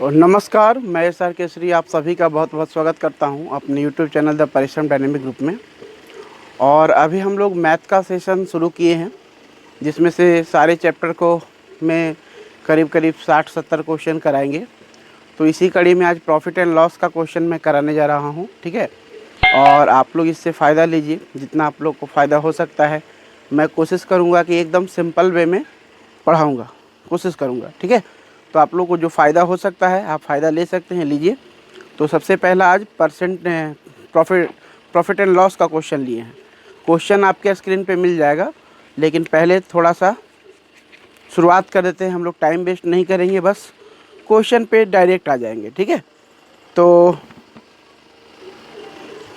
और नमस्कार, मैं एस.आर. केसरी आप सभी का बहुत बहुत स्वागत करता हूं अपने यूट्यूब चैनल द परिश्रम डायनेमिक ग्रुप में। और अभी हम लोग मैथ का सेशन शुरू किए हैं, जिसमें से सारे चैप्टर को मैं करीब करीब 60-70 क्वेश्चन कराएंगे। तो इसी कड़ी में आज प्रॉफिट एंड लॉस का क्वेश्चन मैं कराने जा रहा हूं, ठीक है। और आप लोग इससे फ़ायदा लीजिए, जितना आप लोग को फ़ायदा हो सकता है। मैं कोशिश करूँगा कि एकदम सिंपल वे में पढ़ाऊँगा, कोशिश करूँगा, ठीक है। तो आप लोग को जो फ़ायदा हो सकता है आप फ़ायदा ले सकते हैं, लीजिए। तो सबसे पहला आज प्रॉफिट एंड लॉस का क्वेश्चन लिए हैं। क्वेश्चन आपके स्क्रीन पे मिल जाएगा, लेकिन पहले थोड़ा सा शुरुआत कर देते हैं। हम लोग टाइम वेस्ट नहीं करेंगे, बस क्वेश्चन पे डायरेक्ट आ जाएंगे, ठीक है। तो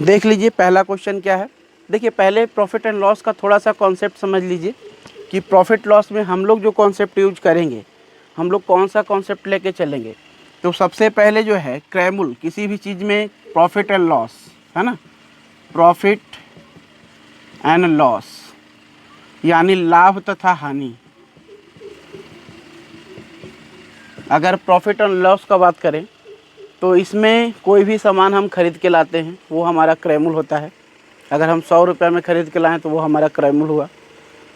देख लीजिए पहला क्वेश्चन क्या है। देखिए, पहले प्रॉफिट एंड लॉस का थोड़ा सा कॉन्सेप्ट समझ लीजिए कि प्रॉफिट लॉस में हम लोग जो कॉन्सेप्ट यूज करेंगे, हम लोग कौन सा कॉन्सेप्ट लेके चलेंगे। तो सबसे पहले जो है क्रैमुल, किसी भी चीज़ में प्रॉफिट एंड लॉस है ना, प्रॉफिट एंड लॉस यानी लाभ तथा हानि। अगर प्रॉफिट एंड लॉस का बात करें तो इसमें कोई भी सामान हम खरीद के लाते हैं वो हमारा क्रैमुल होता है। अगर हम 100 रुपये में ख़रीद के लाएँ तो वो हमारा क्रैमुल हुआ।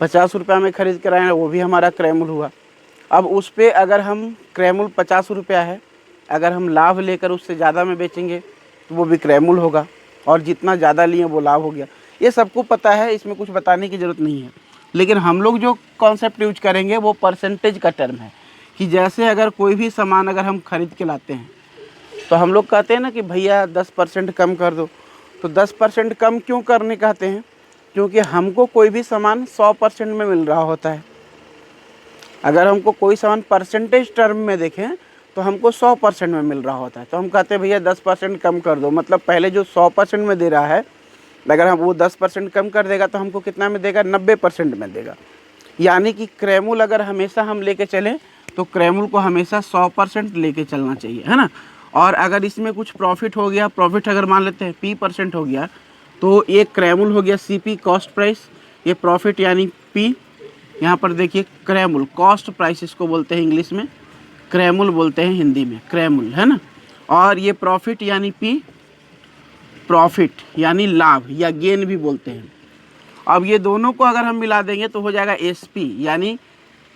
50 रुपये में ख़रीद के लाएँ वो भी हमारा क्रैमुल हुआ। अब उस पर अगर हम क्रैमुल 50 रुपया है, अगर हम लाभ लेकर उससे ज़्यादा में बेचेंगे तो वो भी क्रैमुल होगा, और जितना ज़्यादा लिए वो लाभ हो गया। ये सबको पता है, इसमें कुछ बताने की ज़रूरत नहीं है। लेकिन हम लोग जो कॉन्सेप्ट यूज करेंगे वो परसेंटेज का टर्म है, कि जैसे अगर कोई भी सामान अगर हम खरीद के लाते हैं तो हम लोग कहते हैं ना कि भैया 10% कम कर दो। तो 10% कम क्यों करने कहते हैं? क्योंकि हमको कोई भी सामान 100% में मिल रहा होता है। अगर हमको कोई सामान परसेंटेज टर्म में देखें तो हमको 100% में मिल रहा होता है। तो हम कहते हैं भैया 10% कम कर दो, मतलब पहले जो 100% में दे रहा है, अगर हम वो 10% कम कर देगा तो हमको कितना में देगा? 90% में देगा। यानी कि क्रैमुल अगर हमेशा हम लेके चलें तो क्रैमुल को हमेशा 100% लेके चलना चाहिए, है ना। और अगर इसमें कुछ प्रॉफिट हो गया, प्रॉफिट अगर मान लेते हैं P% हो गया, तो ये क्रैमुल हो गया CP, कॉस्ट प्राइस। ये प्रॉफिट यानी P। यहाँ पर देखिए क्रैमुल, कॉस्ट प्राइस इसको बोलते हैं इंग्लिश में, क्रैमुल बोलते हैं हिंदी में, क्रैमुल, है ना। और ये प्रॉफिट यानी P, प्रॉफिट यानी लाभ या गेन भी बोलते हैं। अब ये दोनों को अगर हम मिला देंगे तो हो जाएगा SP यानी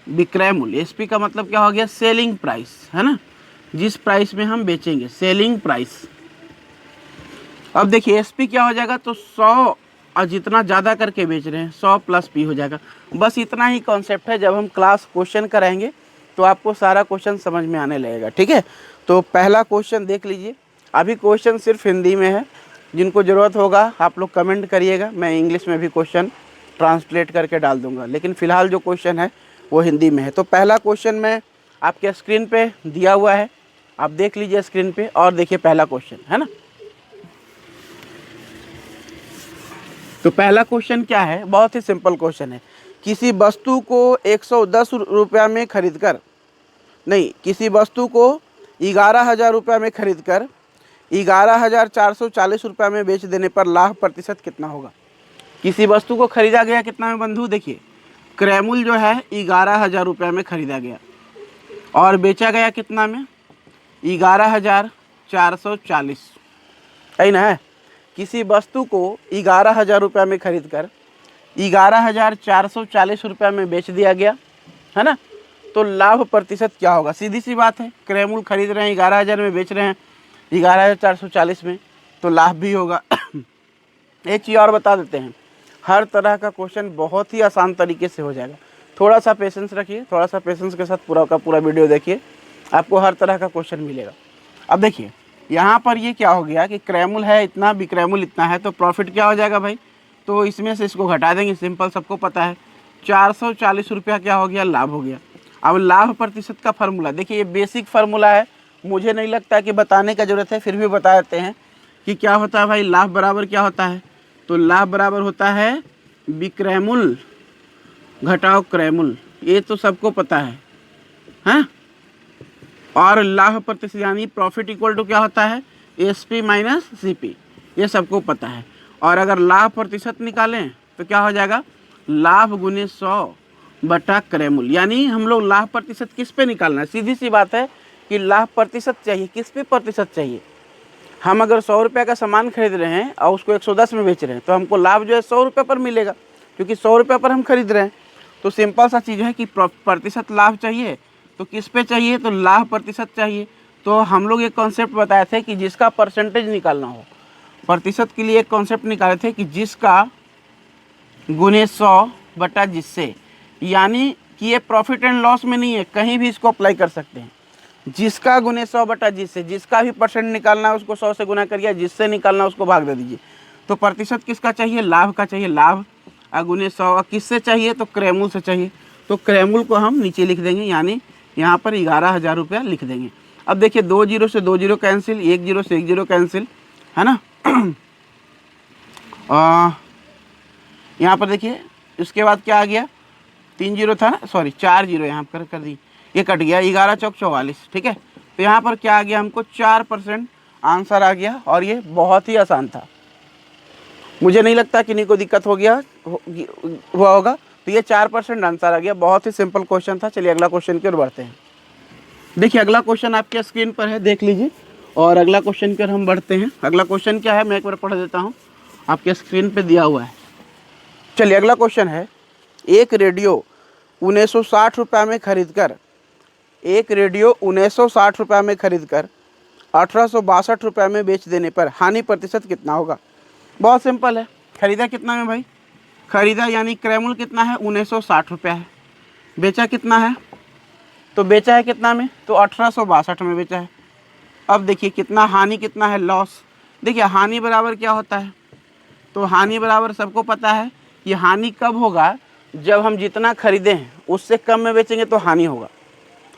विक्रयमूल। SP का मतलब क्या हो गया? सेलिंग प्राइस, है ना, जिस प्राइस में हम बेचेंगे, सेलिंग प्राइस। अब देखिए SP क्या हो जाएगा? तो 100 और जितना ज़्यादा करके बेच रहे हैं 100 + P हो जाएगा। बस इतना ही कॉन्सेप्ट है। जब हम क्लास क्वेश्चन कराएंगे तो आपको सारा क्वेश्चन समझ में आने लगेगा, ठीक है। तो पहला क्वेश्चन देख लीजिए। अभी क्वेश्चन सिर्फ हिंदी में है, जिनको ज़रूरत होगा आप लोग कमेंट करिएगा, मैं इंग्लिश में भी क्वेश्चन ट्रांसलेट करके डाल दूंगा। लेकिन फ़िलहाल जो क्वेश्चन है वो हिंदी में है। तो पहला क्वेश्चन मैं आपके स्क्रीन पे दिया हुआ है, आप देख लीजिए स्क्रीन पे और देखिए पहला क्वेश्चन, है ना। तो पहला क्वेश्चन क्या है? बहुत ही सिंपल क्वेश्चन है। किसी वस्तु को 110 रुपया में खरीद कर, नहीं, किसी वस्तु को 11,000 रुपया में खरीद कर 11,440 रुपया में बेच देने पर लाभ प्रतिशत कितना होगा? किसी वस्तु को खरीदा गया कितना में बंधु? देखिए क्रैमुल जो है 11,000 रुपया में खरीदा गया और बेचा गया कितना में? 11,440, है ना। है किसी वस्तु को 11,000 रुपया में खरीद कर 11,440 रुपया में बेच दिया गया, है ना। तो लाभ प्रतिशत क्या होगा? सीधी सी बात है, क्रैमुल खरीद रहे हैं 11,000 में, बेच रहे हैं 11,440 में, तो लाभ भी होगा। एक चीज़ और बता देते हैं, हर तरह का क्वेश्चन बहुत ही आसान तरीके से हो जाएगा। थोड़ा सा पेशेंस रखिए, थोड़ा सा पेशेंस के साथ पूरा का पूरा वीडियो देखिए, आपको हर तरह का क्वेश्चन मिलेगा। अब देखिए यहाँ पर ये क्या हो गया कि क्रैमुल है इतना, विक्रैमुल इतना है, तो प्रॉफिट क्या हो जाएगा भाई? तो इसमें से इसको घटा देंगे, सिंपल, सबको पता है। 440 रुपया क्या हो गया? लाभ हो गया। अब लाभ प्रतिशत का फार्मूला देखिए, ये बेसिक फार्मूला है, मुझे नहीं लगता कि बताने का ज़रूरत है, फिर भी बता देते हैं कि क्या होता है भाई। लाभ बराबर क्या होता है? तो लाभ बराबर होता है विक्रयमूल घटाओ क्रयमूल, ये तो सबको पता है, हाँ। और लाभ प्रतिशत यानी प्रॉफिट इक्वल टू क्या होता है? SP - CP, ये सबको पता है। और अगर लाभ प्रतिशत निकालें तो क्या हो जाएगा? लाभ गुने 100 बटा क्रयमूल। यानी हम लोग लाभ प्रतिशत किस पे निकालना है? सीधी सी बात है, कि लाभ प्रतिशत चाहिए, किस पे प्रतिशत चाहिए। हम अगर 100 रुपये का सामान खरीद रहे हैं और उसको 110 में बेच रहे हैं तो हमको लाभ जो है 100 रुपये पर मिलेगा, क्योंकि 100 रुपये पर हम खरीद रहे हैं। तो सिंपल सा चीज़ है कि प्रतिशत लाभ चाहिए तो किस पे चाहिए, तो लाभ प्रतिशत चाहिए। तो हम लोग एक कॉन्सेप्ट बताए थे कि जिसका परसेंटेज निकालना हो, प्रतिशत के लिए एक कॉन्सेप्ट निकाले थे कि जिसका गुने 100 बटा जिससे, यानी कि ये प्रॉफिट एंड लॉस में नहीं है, कहीं भी इसको अप्लाई कर सकते हैं। जिसका गुने 100 बटा जिससे, जिसका भी परसेंट निकालना है उसको 100 से गुना करिए, जिससे निकालना है उसको भाग दे दीजिए। तो प्रतिशत किसका चाहिए, लाभ का चाहिए, लाभ गुने 100। किससे चाहिए, तो क्रयमूल्य से चाहिए। तो क्रयमूल्य को हम नीचे लिख देंगे, यानी यहाँ पर 11,000 रुपया लिख देंगे। अब देखिए 2 जीरो से 2 जीरो कैंसिल, 1 जीरो से 1 जीरो कैंसिल, है ना। यहाँ पर देखिए उसके बाद क्या आ गया, 3 जीरो था ना, सॉरी 4 जीरो यहाँ पर कर दी, ये कट गया, 11 चौक 44, ठीक है। तो यहाँ पर क्या आ गया, हमको 4% आंसर आ गया। और ये बहुत ही आसान था, मुझे नहीं लगता किन्हीं को दिक्कत हुआ होगा। तो ये 4% आंसर आ गया, बहुत ही सिंपल क्वेश्चन था। चलिए अगला क्वेश्चन की ओर बढ़ते हैं। देखिए अगला क्वेश्चन आपके स्क्रीन पर है, देख लीजिए। और अगला क्वेश्चन की ओर हम बढ़ते हैं। अगला क्वेश्चन क्या है, मैं एक बार पढ़ देता हूँ, आपके स्क्रीन पर दिया हुआ है। चलिए अगला क्वेश्चन है, एक रेडियो 1960 रुपये में खरीद कर, एक रेडियो 1960 रुपये में खरीद कर 1862 रुपये में बेच देने पर हानि प्रतिशत कितना होगा। बहुत सिंपल है, खरीदा कितना में भाई, खरीदा यानी क्रयमूल्य कितना है, 1960 रुपया है। बेचा कितना है, तो बेचा है कितना में, तो 1862 में बेचा है। अब देखिए कितना हानि, कितना है लॉस। देखिए हानि बराबर क्या होता है, तो हानि बराबर सबको पता है कि हानि कब होगा, जब हम जितना खरीदे हैं उससे कम में बेचेंगे तो हानि होगा।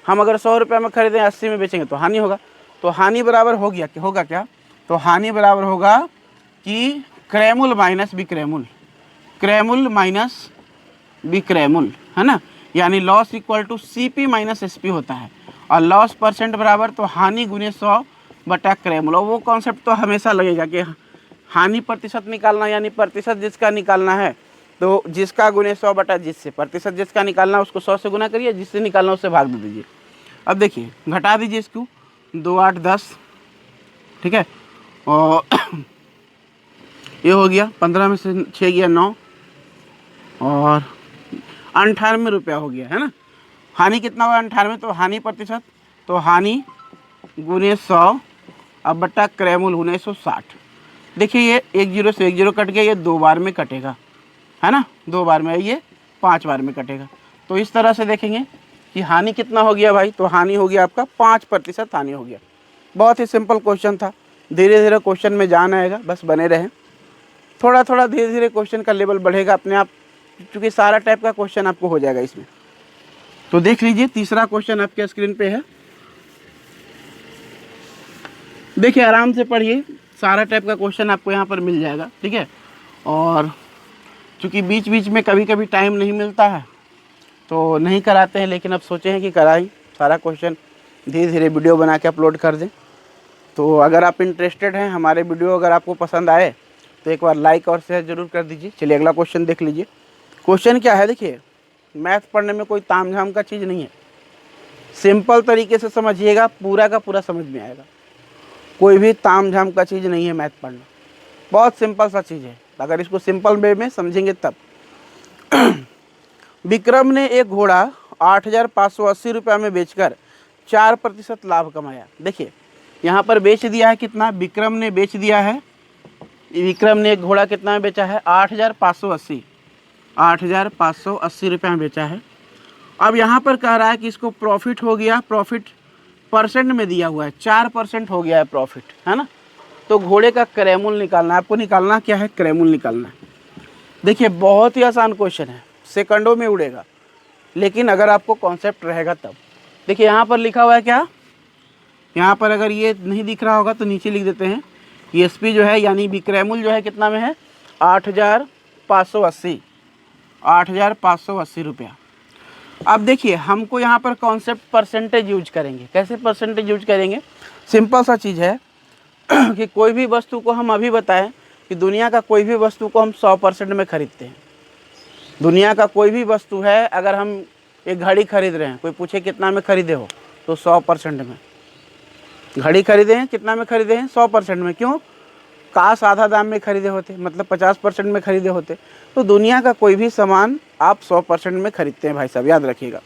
हम अगर 100 रुपये में खरीदें 80 में बेचेंगे तो हानि होगा। तो हानि बराबर होगा क्या, तो हानि बराबर होगा कि क्रयमूल्य माइनस विक्रयमूल्य, क्रयमूल्य माइनस विक्रयमूल्य, है ना। यानी loss equal to CP minus SP होता है। और लॉस परसेंट बराबर तो हानि गुने 100 बटा क्रयमूल्य। वो कॉन्सेप्ट तो हमेशा लगेगा कि हानि प्रतिशत निकालना, यानी प्रतिशत जिसका निकालना है तो जिसका गुने 100 बटा जिससे, प्रतिशत जिसका निकालना है उसको 100 से गुना करिए, जिससे निकालना उससे भाग दे दीजिए। अब देखिए घटा दीजिए इसको, 2 8 10, ठीक है। और ये हो गया, 15 में से 6 गया 9, और 98 रुपया हो गया, है ना। हानि कितना हुआ 98, तो हानि प्रतिशत तो हानि गुने 100 अब बटा क्रयमूल्य 1960। देखिए ये 1 जीरो से 1 जीरो कट गया, ये 2 बार में कटेगा, है ना, 2 बार में, ये 5 बार में कटेगा। तो इस तरह से देखेंगे कि हानि कितना हो गया भाई, तो हानि हो गया आपका 5% हानि हो गया। बहुत ही सिंपल क्वेश्चन था, धीरे धीरे क्वेश्चन में जान आएगा, बस बने रहें। थोड़ा थोड़ा धीरे धीरे क्वेश्चन का लेवल बढ़ेगा अपने आप, क्योंकि सारा टाइप का क्वेश्चन आपको हो जाएगा इसमें। तो देख लीजिए तीसरा क्वेश्चन आपके स्क्रीन पे है, देखिए आराम से पढ़िए, सारा टाइप का क्वेश्चन आपको यहाँ पर मिल जाएगा, ठीक है। और चूँकि बीच बीच में कभी कभी टाइम नहीं मिलता है तो नहीं कराते हैं, लेकिन अब सोचे हैं कि कराएं, सारा क्वेश्चन धीरे धीरे वीडियो बना के अपलोड कर दें। तो अगर आप इंटरेस्टेड हैं, हमारे वीडियो अगर आपको पसंद आए तो एक बार लाइक और शेयर ज़रूर कर दीजिए। चलिए अगला क्वेश्चन देख लीजिए। क्वेश्चन क्या है, देखिए मैथ पढ़ने में कोई ताम झाम का चीज़ नहीं है, सिंपल तरीके से समझिएगा, पूरा का पूरा समझ में आएगा। कोई भी ताम झाम का चीज़ नहीं है मैथ पढ़ना, बहुत सिंपल सा चीज़ है, अगर इसको सिंपल वे में समझेंगे तब। विक्रम ने एक घोड़ा 8,580 रुपये में बेचकर 4% लाभ कमाया। देखिए यहाँ पर बेच दिया है कितना, विक्रम ने बेच दिया है, विक्रम ने एक घोड़ा कितना में बेचा है, 8,580 रुपये में बेचा है। अब यहाँ पर कह रहा है कि इसको प्रॉफिट हो गया, प्रॉफिट परसेंट में दिया हुआ है, 4% हो गया है प्रॉफिट, है ना। तो घोड़े का क्रयमूल्य निकालना है, आपको निकालना क्या है, क्रयमूल्य निकालना है। देखिए बहुत ही आसान क्वेश्चन है, सेकंडों में उड़ेगा, लेकिन अगर आपको कॉन्सेप्ट रहेगा तब। देखिए यहाँ पर लिखा हुआ है क्या, यहाँ पर अगर ये नहीं दिख रहा होगा तो नीचे लिख देते हैं, SP जो है यानी विक्रयमूल्य जो है कितना में है, 8,580 रुपया। अब देखिए हमको यहाँ पर कॉन्सेप्ट परसेंटेज यूज करेंगे। कैसे परसेंटेज यूज करेंगे, सिंपल सा चीज़ है कि कोई भी वस्तु को हम अभी बताएं कि दुनिया का कोई भी वस्तु को हम 100% में खरीदते हैं। दुनिया का कोई भी वस्तु है, अगर हम एक घड़ी खरीद रहे हैं, कोई पूछे कितना में खरीदे हो, तो 100% में। घड़ी खरीदे हैं, कितना में खरीदे हैं? 100% में। क्यों? काश आधा दाम में खरीदे होते, मतलब 50% में खरीदे होते। तो दुनिया का कोई भी सामान आप 100% में खरीदते हैं भाई साहब, याद रखिएगा।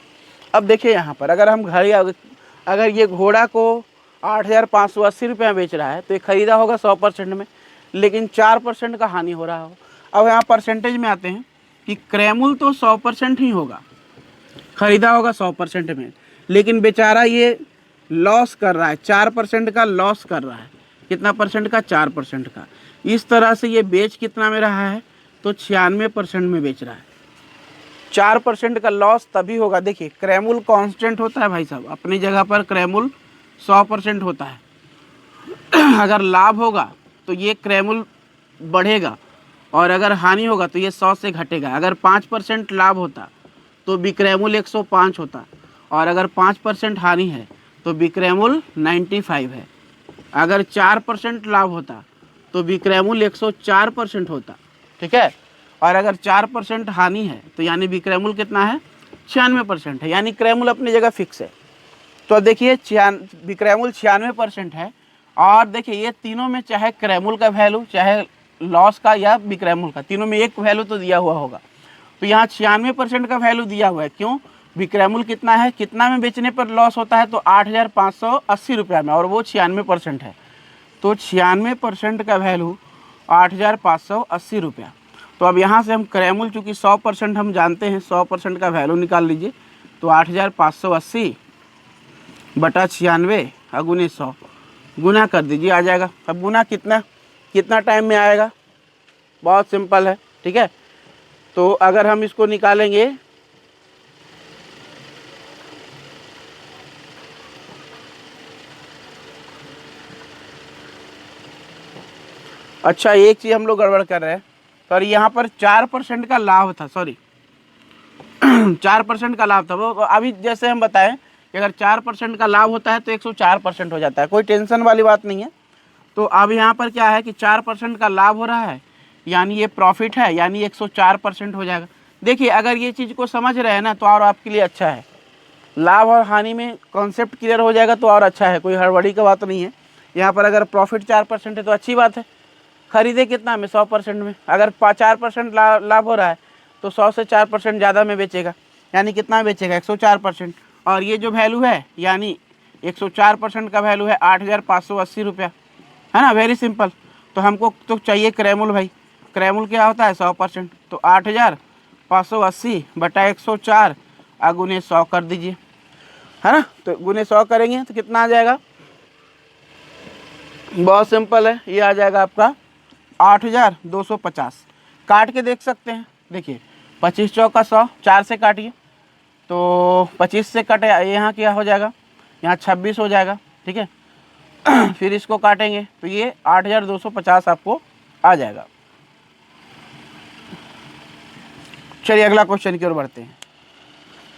अब देखिए यहाँ पर अगर हम घड़ी, अगर ये घोड़ा को 8,580 रुपये में बेच रहा है तो ये खरीदा होगा 100% में, लेकिन 4% का हानि हो रहा हो। अब यहाँ परसेंटेज में आते हैं कि क्रैमुल तो 100% ही होगा, खरीदा होगा 100% में, लेकिन बेचारा ये लॉस कर रहा है, 4% का लॉस कर रहा है। कितना परसेंट का? 4% का। इस तरह से ये बेच कितना में रहा है? तो 96% में बेच रहा है। 4% का लॉस तभी होगा। देखिए क्रैमुल कांस्टेंट होता है भाई साहब, अपनी जगह पर क्रैमुल 100% होता है। अगर लाभ होगा तो ये क्रैमुल बढ़ेगा, और अगर हानि होगा तो ये 100 से घटेगा। अगर 5% लाभ होता तो बिक्रैमुल 105 होता, और अगर 5% हानि है तो बिक्रैमुल 95 है। अगर 4% लाभ होता तो बिक्रैमुल 104% होता, ठीक है। और अगर 4% हानि है तो यानी बिक्रैमुल कितना है? 96% है, यानी क्रैमुल अपनी जगह फिक्स है। तो देखिए बिक्रैमुल 96% है, और देखिए ये तीनों में चाहे क्रैमुल का वैल्यू, चाहे लॉस का या बिक्रैमुल का, तीनों में एक वैल्यू तो दिया हुआ होगा। तो यहाँ 96% का वैल्यू दिया हुआ है। क्यों? बिक्रैमुल कितना है, कितना में बेचने पर लॉस होता है? तो 8,580 रुपये में, और वो 96% है। तो 96% का वैल्यू 8,580 रुपया। तो अब यहाँ से हम क्रैमुल चूँकि 100% हम जानते हैं, 100% का वैल्यू निकाल लीजिए। तो 8,580 बटा 96 अगुने 100 गुना कर दीजिए, आ जाएगा। अब गुना कितना टाइम में आएगा? बहुत सिंपल है, ठीक है। तो अगर हम इसको निकालेंगे, अच्छा एक चीज़ हम लोग गड़बड़ कर रहे हैं, सॉरी, यहाँ पर 4% का लाभ था, सॉरी 4% का लाभ था। वो अभी जैसे हम बताएं कि अगर 4% का लाभ होता है तो 104% हो जाता है, कोई टेंशन वाली बात नहीं है। तो अब यहाँ पर क्या है कि 4% का लाभ हो रहा है, यानी ये प्रॉफिट है, यानी 104% हो जाएगा। देखिए अगर ये चीज़ को समझ रहे हैं ना तो और आपके लिए अच्छा है। लाभ और हानि में कॉन्सेप्ट क्लियर हो जाएगा तो और अच्छा है, कोई हड़बड़ी का बात नहीं है। यहाँ पर अगर प्रॉफिट 4% है तो अच्छी बात है। खरीदे कितना में? 100% में। अगर 4% लाभ हो रहा है तो 100 से 4% ज़्यादा में बेचेगा, यानी कितना में बेचेगा? 104%। और ये जो वैल्यू है, यानी 104% का वैल्यू है 8,580 रुपया, है ना। Very simple. तो हमको तो चाहिए क्रैमुल भाई। क्रैमुल क्या होता है? 100%। तो 8,580 बटा 104 गुने 100 कर दीजिए, है ना। तो गुने 100 करेंगे तो कितना आ जाएगा? बहुत सिंपल है, ये आ जाएगा आपका 8,250। काट के देख सकते हैं। देखिए 25 चौका 100, 4 से काटिए तो 25 से कटे, यहाँ क्या हो जाएगा? यहाँ 26 हो जाएगा, ठीक है। फिर इसको काटेंगे तो ये 8,250 आपको आ जाएगा। चलिए अगला क्वेश्चन की ओर बढ़ते हैं।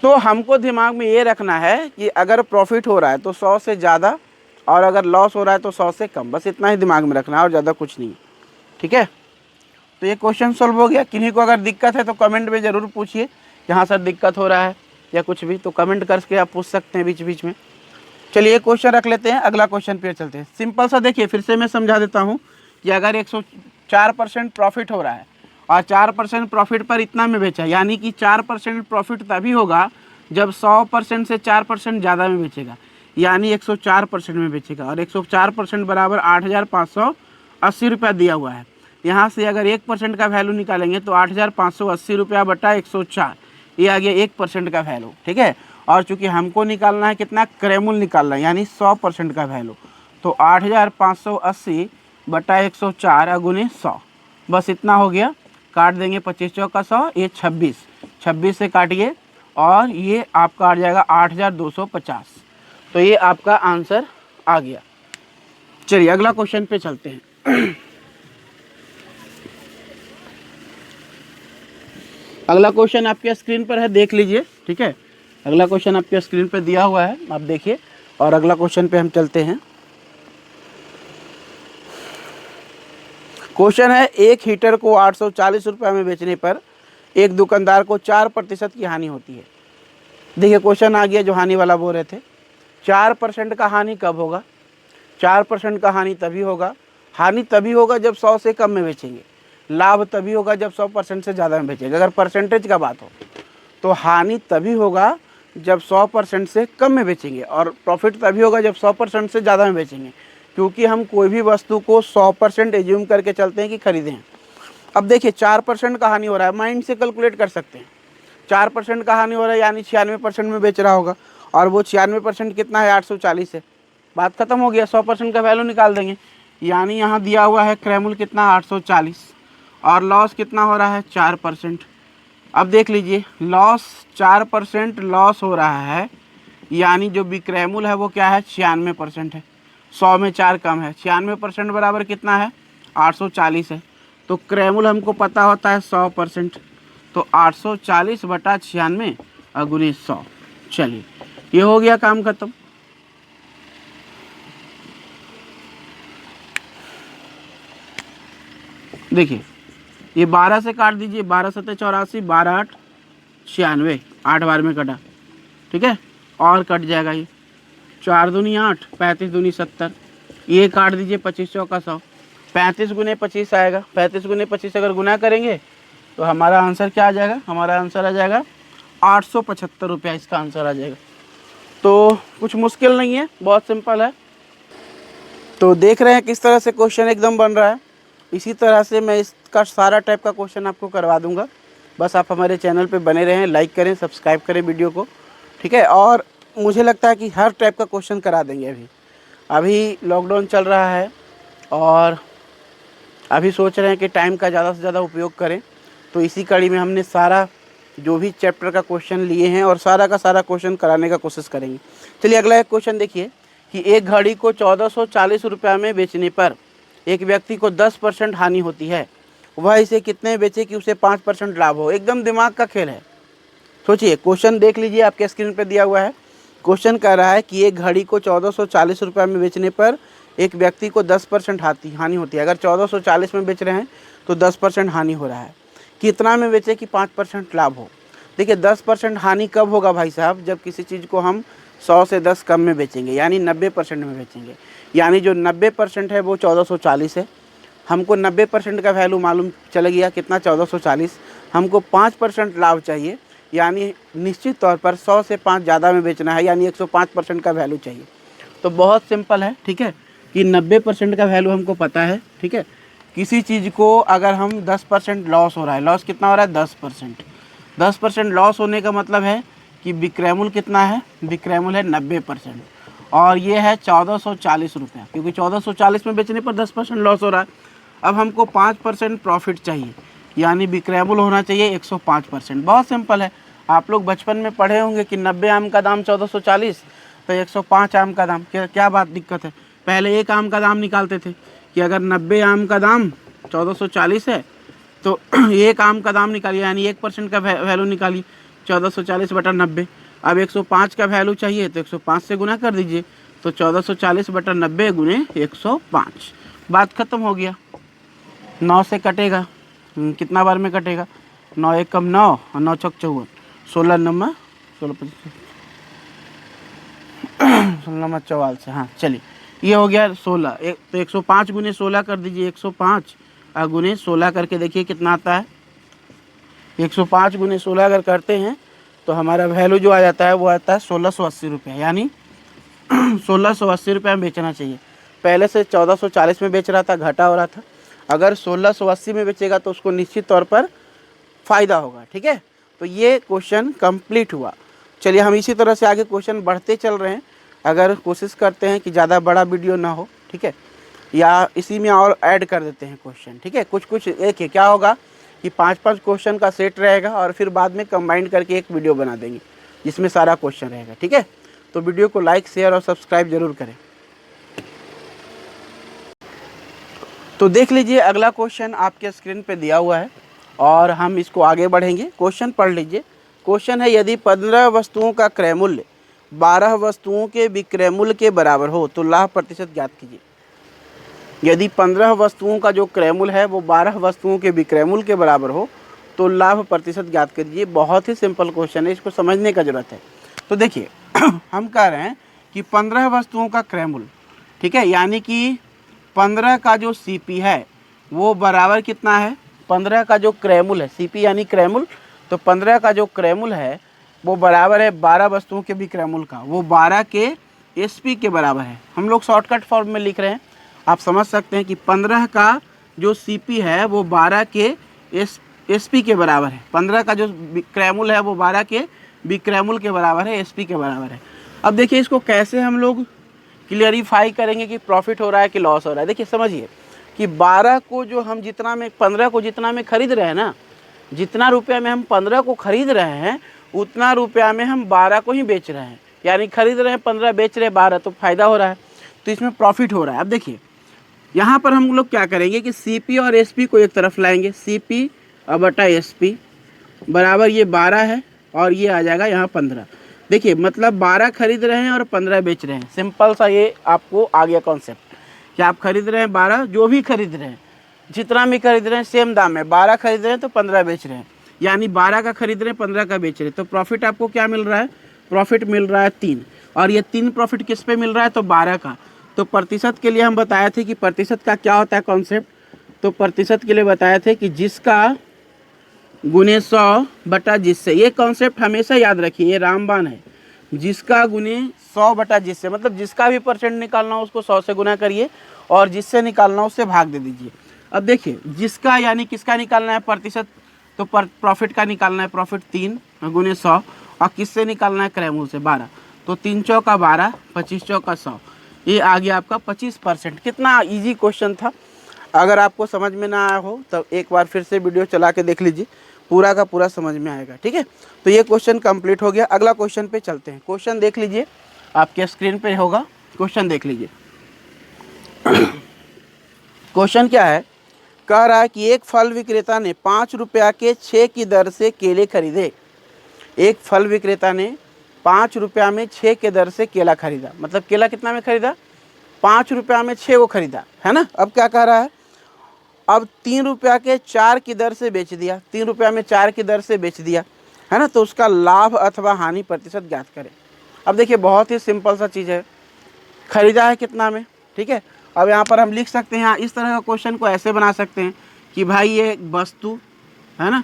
तो हमको दिमाग में ये रखना है कि अगर प्रॉफिट हो रहा है तो 100 से ज़्यादा, और अगर लॉस हो रहा है तो 100 से कम, बस इतना ही दिमाग में रखना है और ज़्यादा कुछ नहीं, ठीक है। तो ये क्वेश्चन सॉल्व हो गया। किन्हीं को अगर दिक्कत है तो कमेंट में ज़रूर पूछिए, यहाँ सर दिक्कत हो रहा है या कुछ भी, तो कमेंट करके आप पूछ सकते हैं बीच बीच में। चलिए एक क्वेश्चन रख लेते हैं, अगला क्वेश्चन पे चलते हैं। सिंपल सा देखिए, फिर से मैं समझा देता हूँ कि अगर 104% प्रॉफिट हो रहा है और 4% प्रॉफिट पर इतना में बेचा, यानी कि 4% प्रॉफिट तभी होगा जब 100% से 4% ज़्यादा में बेचेगा, यानी 104% में बेचेगा। और 104% बराबर 8,580 रुपया दिया हुआ है। यहाँ से अगर 1% का वैल्यू निकालेंगे तो 8,580 रुपया बटा 104, ये आ गया 1% का वैल्यू, ठीक है। और चूंकि हमको निकालना है कितना? क्रैमुल निकालना है, यानी 100% का वैल्यू। तो 8,580 बटा 104 गुने 100, बस इतना हो गया। काट देंगे 25 चौका 100, ये 26 से काटिए और ये आपका आ जाएगा 8,250। तो ये आपका आंसर आ गया। चलिए अगला क्वेश्चन पे चलते हैं। अगला क्वेश्चन आपके स्क्रीन पर है, देख लीजिए, ठीक है। अगला क्वेश्चन आपके स्क्रीन पर दिया हुआ है, आप देखिए। और अगला क्वेश्चन पे हम चलते हैं। क्वेश्चन है, एक हीटर को 840 रुपये में बेचने पर एक दुकानदार को 4% की हानि होती है। देखिए क्वेश्चन आ गया जो हानि वाला बोल रहे थे। 4% का हानि कब होगा? 4% का हानि तभी होगा जब 100 से कम में बेचेंगे। लाभ तभी होगा जब 100% से ज़्यादा में बेचेंगे। अगर परसेंटेज का बात हो तो हानि तभी होगा जब 100% से कम में बेचेंगे, और प्रॉफिट तभी होगा जब 100% से ज़्यादा में बेचेंगे, क्योंकि हम कोई भी वस्तु को 100% एज्यूम करके चलते हैं कि खरीदें। अब देखिए 4% का हानि हो रहा है, माइंड से कैलकुलेट कर सकते हैं। 4% का हानि हो रहा है यानी 96% में बेच रहा होगा, और वो 96% कितना है, 840 है। बात खत्म हो गया, 100% का वैल्यू निकाल देंगे। यानी यहाँ दिया हुआ है क्रैमुल कितना, 840, और लॉस कितना हो रहा है, 4%। अब देख लीजिए लॉस 4% लॉस हो रहा है, यानी जो विक्रैमुल है वो क्या है, 96% है। 100 में 4 कम है, 96% बराबर कितना है, 840 है। तो क्रैमुल हमको पता होता है 100%, तो 840 बटा 96 गुने 100। चलिए ये हो गया काम खत्म। देखिए ये 12 से काट दीजिए, 12 सत्ते 84, 12 8 96, 8 बार में कटा, ठीक है, और कट जाएगा ये 4 दूनी 8, 35 दूनी 70, ये काट दीजिए, 25 चौका 100, 35 गुने 25 आएगा। 35 गुने 25 अगर गुना करेंगे तो हमारा आंसर क्या आ जाएगा, हमारा आंसर आ जाएगा 875 रुपया, इसका आंसर आ जाएगा। तो कुछ मुश्किल नहीं है, बहुत सिंपल है। तो देख रहे हैं किस तरह से क्वेश्चन एकदम बन रहा है। इसी तरह से मैं इसका सारा टाइप का क्वेश्चन आपको करवा दूंगा। बस आप हमारे चैनल पे बने रहें, लाइक करें, सब्सक्राइब करें वीडियो को, ठीक है। और मुझे लगता है कि हर टाइप का क्वेश्चन करा देंगे। अभी लॉकडाउन चल रहा है और अभी सोच रहे हैं कि टाइम का ज़्यादा से ज़्यादा उपयोग करें, तो इसी कड़ी में हमने सारा जो भी चैप्टर का क्वेश्चन लिए हैं और सारा का सारा क्वेश्चन कराने का कोशिश करेंगे। चलिए अगला एक क्वेश्चन देखिए कि एक घड़ी को 1440 रुपये में बेचने पर एक व्यक्ति को 10% हानि होती है, वह इसे कितने बेचे कि उसे 5% लाभ हो। एकदम दिमाग का खेल है। सोचिए, क्वेश्चन देख लीजिए, आपके स्क्रीन पे दिया हुआ है। क्वेश्चन कह रहा है कि एक घड़ी को 1440 रुपये में बेचने पर एक व्यक्ति को 10% हानि होती है। अगर 1440 में बेच रहे हैं तो 10% हानि हो रहा है। कितना में बेचे कि 5% लाभ हो। देखिए 10% हानि कब होगा भाई साहब, जब किसी चीज़ को हम 100 से 10 कम में बेचेंगे, यानी 90% में बेचेंगे। यानी जो 90% है वो 1440 है। हमको 90% का वैल्यू मालूम चल गया कितना, 1440। हमको 5% लाभ चाहिए, यानी निश्चित तौर पर 100 से 5 ज़्यादा में बेचना है, यानी 105% का वैल्यू चाहिए। तो बहुत सिंपल है, ठीक है, कि 90% का वैल्यू हमको पता है, ठीक है। किसी चीज़ को अगर हम 10% लॉस हो रहा है, लॉस कितना हो रहा है, 10%। 10% लॉस होने का मतलब है कि विक्रयमूल्य कितना है, विक्रयमूल्य है 90%, और ये है 1440 रुपये, क्योंकि 1440 में बेचने पर 10% लॉस हो रहा है। अब हमको 5% प्रॉफिट चाहिए, यानी विक्रयमूल्य होना चाहिए 105%। बहुत सिंपल है, आप लोग बचपन में पढ़े होंगे कि 90 आम का दाम 1440, तो 105 आम का दाम, क्या बात दिक्कत है। पहले एक आम का दाम निकालते थे कि अगर 90 आम का दाम 1440 है तो एक आम का दाम निकालिए, यानी 1% का वैल्यू निकालिए, 1440 बटा 90। अब 105 का वैल्यू चाहिए तो 105 से गुना कर दीजिए, तो 1440 बटा 90 गुने 105। बात खत्म हो गया। 9 से कटेगा, कितना बार में कटेगा, 9 एक कम 9 और 9 चौक 54, 16 नंबर 16 नंबर 44 से। हाँ चलिए ये हो गया 16। तो 105 गुने 16 कर दीजिए, 105 गुने 16 करके देखिए कितना आता है। 105 गुने 16 अगर करते हैं तो हमारा वैल्यू जो आ जाता है वो आता है 1680 रुपये, यानी 1680 रुपये में बेचना चाहिए। पहले से 1440 में बेच रहा था, घाटा हो रहा था। अगर 1680 में बेचेगा तो उसको निश्चित तौर पर फ़ायदा होगा, ठीक है। तो ये क्वेश्चन कंप्लीट हुआ। चलिए हम इसी तरह से आगे क्वेश्चन बढ़ते चल रहे हैं। अगर कोशिश करते हैं कि ज़्यादा बड़ा वीडियो ना हो, ठीक है, या इसी में और ऐड कर देते हैं क्वेश्चन, ठीक है। कुछ एक है, क्या होगा कि 5-5 क्वेश्चन का सेट रहेगा और फिर बाद में कंबाइंड करके एक वीडियो बना देंगे जिसमें सारा क्वेश्चन रहेगा, ठीक है। तो वीडियो को लाइक, शेयर और सब्सक्राइब जरूर करें। तो देख लीजिए अगला क्वेश्चन आपके स्क्रीन पे दिया हुआ है और हम इसको आगे बढ़ेंगे। क्वेश्चन पढ़ लीजिए। क्वेश्चन है, यदि 15 वस्तुओं का क्रय मूल्य 12 वस्तुओं के विक्रय मूल्य के बराबर हो तो लाभ प्रतिशत ज्ञात कीजिए। यदि 15 वस्तुओं का जो क्रय मूल्य है वो 12 वस्तुओं के विक्रय मूल्य के बराबर हो तो लाभ प्रतिशत ज्ञात कीजिए। बहुत ही सिंपल क्वेश्चन है, इसको समझने का ज़रूरत है। तो देखिए हम कह रहे हैं कि 15 वस्तुओं का क्रय मूल्य, ठीक है, यानी कि 15 का जो CP है वो बराबर कितना है, 15 का जो क्रैमुल है, CP यानी क्रैमुल, तो 15 का जो क्रैमुल है वो बराबर है 12 वस्तुओं के भी क्रैमुल का, वो 12 के SP के बराबर है। हम लोग शॉर्टकट फॉर्म में लिख रहे हैं, आप समझ सकते हैं कि 15 का जो CP है वो 12 के SP के बराबर है। 15 का जो क्रैमुल है वो 12 के बिक्रैमुल के बराबर है, SP के बराबर है। अब देखिए इसको कैसे हम लोग क्लियरिफाई करेंगे कि प्रॉफिट हो रहा है कि लॉस हो रहा है। देखिए समझिए कि 12 को जो हम जितना में 15 को जितना में खरीद रहे हैं ना, जितना रुपया में हम 15 को खरीद रहे हैं उतना रुपया में हम 12 को ही बेच रहे हैं, यानी खरीद रहे हैं 15, बेच रहे हैं 12, तो फायदा हो रहा है, तो इसमें प्रॉफिट हो रहा है। अब देखिए यहाँ पर हम लोग क्या करेंगे कि CP और SP को एक तरफ लाएंगे, CP बटा SP बराबर ये 12 है और ये आ जाएगा यहाँ 15। देखिए मतलब 12 खरीद रहे हैं और 15 बेच रहे हैं, सिंपल सा ये आपको आ गया कॉन्सेप्ट कि आप खरीद रहे हैं 12, जो भी खरीद रहे हैं जितना भी खरीद रहे हैं सेम दाम है, 12 खरीद रहे हैं तो 15 बेच रहे हैं, यानी 12 का खरीद रहे हैं 15 का बेच रहे हैं, तो प्रॉफिट आपको क्या मिल रहा है, प्रॉफिट मिल रहा है 3। और ये 3 प्रॉफिट किस पे मिल रहा है, तो 12 का। तो प्रतिशत के लिए हम बताए थे कि प्रतिशत का क्या होता है कॉन्सेप्ट, तो प्रतिशत के लिए बताए थे कि जिसका गुने 100 बटा जिससे, ये कॉन्सेप्ट हमेशा याद रखिए, ये रामबाण है, जिसका गुने 100 बटा जिससे, मतलब जिसका भी परसेंट निकालना हो उसको 100 से गुना करिए और जिससे निकालना हो उससे भाग दे दीजिए। अब देखिए जिसका यानी किसका निकालना है प्रतिशत, तो प्रॉफिट का निकालना है, प्रॉफिट 3 गुने 100, और किससे निकालना है, क्रैमुल से 12, तो 3 चौका 12, 25 चौका 100, ये आ गया आपका 25%। कितना ईजी क्वेश्चन था। अगर आपको समझ में ना आया हो तब एक बार फिर से वीडियो चला के देख लीजिए, पूरा का पूरा समझ में आएगा। ठीक है, तो ये क्वेश्चन कंप्लीट हो गया। अगला क्वेश्चन पे चलते हैं। क्वेश्चन देख लीजिए, आपके स्क्रीन पे होगा, क्वेश्चन देख लीजिए। क्वेश्चन क्या है, कह रहा है कि एक फल विक्रेता ने 5 रुपया के 6 की दर से केले खरीदे। एक फल विक्रेता ने 5 रुपया में 6 के दर से केला खरीदा, मतलब केला कितना में खरीदा, 5 रुपया में 6 को खरीदा, है ना। अब क्या कह रहा है, अब 3 रुपया के 4 की दर से बेच दिया, 3 रुपया में 4 की दर से बेच दिया, है ना, तो उसका लाभ अथवा हानि प्रतिशत ज्ञात करें। अब देखिए बहुत ही सिंपल सा चीज़ है, खरीदा है कितना में, ठीक है। अब यहाँ पर हम लिख सकते हैं, इस तरह का क्वेश्चन को ऐसे बना सकते हैं कि भाई ये वस्तु है ना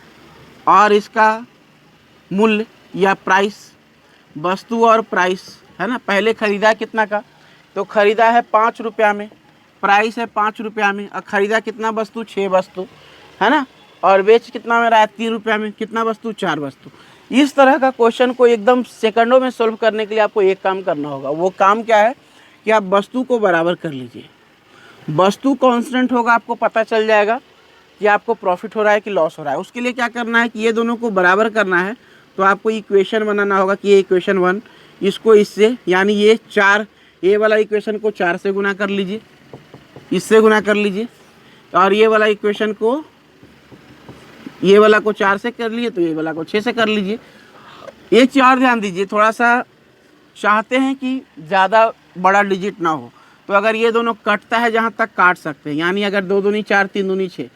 और इसका मूल्य या प्राइस, वस्तु और प्राइस, है ना। पहले खरीदा कितना का, तो खरीदा है 5 रुपया में, प्राइस है 5 रुपया में, और ख़रीदा कितना वस्तु, 6 वस्तु, है ना, और बेच कितना में रहा है, 3 रुपया में, कितना वस्तु, 4 वस्तु। इस तरह का क्वेश्चन को एकदम सेकंडों में सॉल्व करने के लिए आपको एक काम करना होगा। वो काम क्या है कि आप वस्तु को बराबर कर लीजिए, वस्तु कांस्टेंट होगा, आपको पता चल जाएगा कि आपको प्रॉफिट हो रहा है कि लॉस हो रहा है। उसके लिए क्या करना है कि ये दोनों को बराबर करना है, तो आपको इक्वेशन बनाना होगा कि ये इक्वेशन 1 इसको इससे, यानी ये 4, ये वाला इक्वेशन को 4 से गुना कर लीजिए, इससे गुना कर लीजिए, और ये वाला इक्वेशन को, ये वाला को 4 से कर लिए तो ये वाला को 6 से कर लीजिए। एक चीज़ और ध्यान दीजिए, थोड़ा सा चाहते हैं कि ज़्यादा बड़ा डिजिट ना हो, तो अगर ये दोनों कटता है जहाँ तक काट सकते हैं, यानी अगर 2 दूनी 4 3 दूनी 6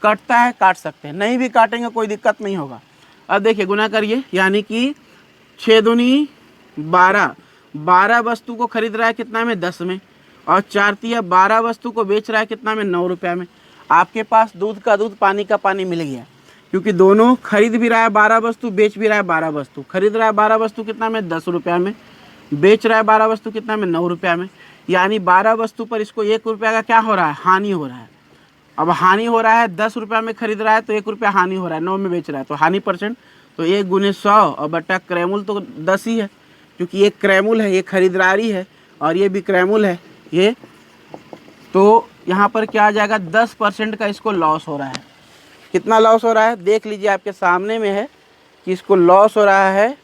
कटता है काट सकते हैं, नहीं भी काटेंगे कोई दिक्कत नहीं होगा। अब देखिए गुना करिए, यानी कि 6 दूनी 12, 12 वस्तु को खरीद रहा है कितना में, 10 में, और 4 तिया 12 वस्तु को बेच रहा है कितना में, 9 रुपया में। आपके पास दूध का दूध पानी का पानी मिल गया, क्योंकि दोनों खरीद भी रहा है 12 वस्तु, बेच भी रहा है 12 वस्तु। खरीद रहा है 12 वस्तु कितना में, 10 रुपया में, बेच रहा है 12 वस्तु कितना में, 9 रुपया में, यानी 12 वस्तु पर इसको 1 रुपया का क्या हो रहा है, हानि हो रहा है। अब हानि हो रहा है, 10 रुपया में खरीद रहा है तो 1 रुपया हानि हो रहा है, 9 में बेच रहा है, तो हानि परसेंट, तो 1 गुने 100 और बटा क्रैमुल तो 10 ही है, क्योंकि ये क्रैमुल है, ये खरीदारी है और ये भी क्रैमुल है ये, तो यहाँ पर क्या आ जाएगा, 10% का इसको लॉस हो रहा है। कितना लॉस हो रहा है, देख लीजिए आपके सामने में है कि इसको लॉस हो रहा है,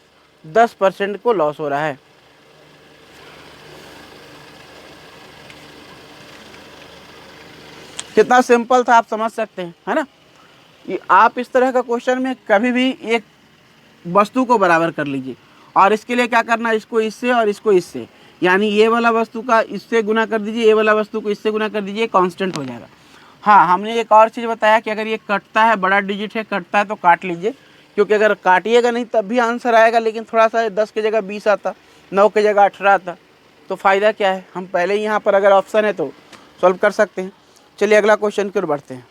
10% को लॉस हो रहा है। कितना सिंपल था, आप समझ सकते हैं, है ना। ये आप इस तरह का क्वेश्चन में कभी भी एक वस्तु को बराबर कर लीजिए, और इसके लिए क्या करना है, इसको इससे और इसको इससे, यानी ये वाला वस्तु का इससे गुना कर दीजिए, ये वाला वस्तु को इससे गुना कर दीजिए, कांस्टेंट हो जाएगा। हाँ, हमने एक और चीज़ बताया कि अगर ये कटता है, बड़ा डिजिट है, कटता है तो काट लीजिए, क्योंकि अगर काटिएगा नहीं तब भी आंसर आएगा, लेकिन थोड़ा सा 10 की जगह 20 आता, 9 की जगह 18 आता, तो फ़ायदा क्या है, हम पहले ही यहाँ पर अगर ऑप्शन है तो सॉल्व कर सकते हैं। चलिए अगला क्वेश्चन की ओर बढ़ते हैं।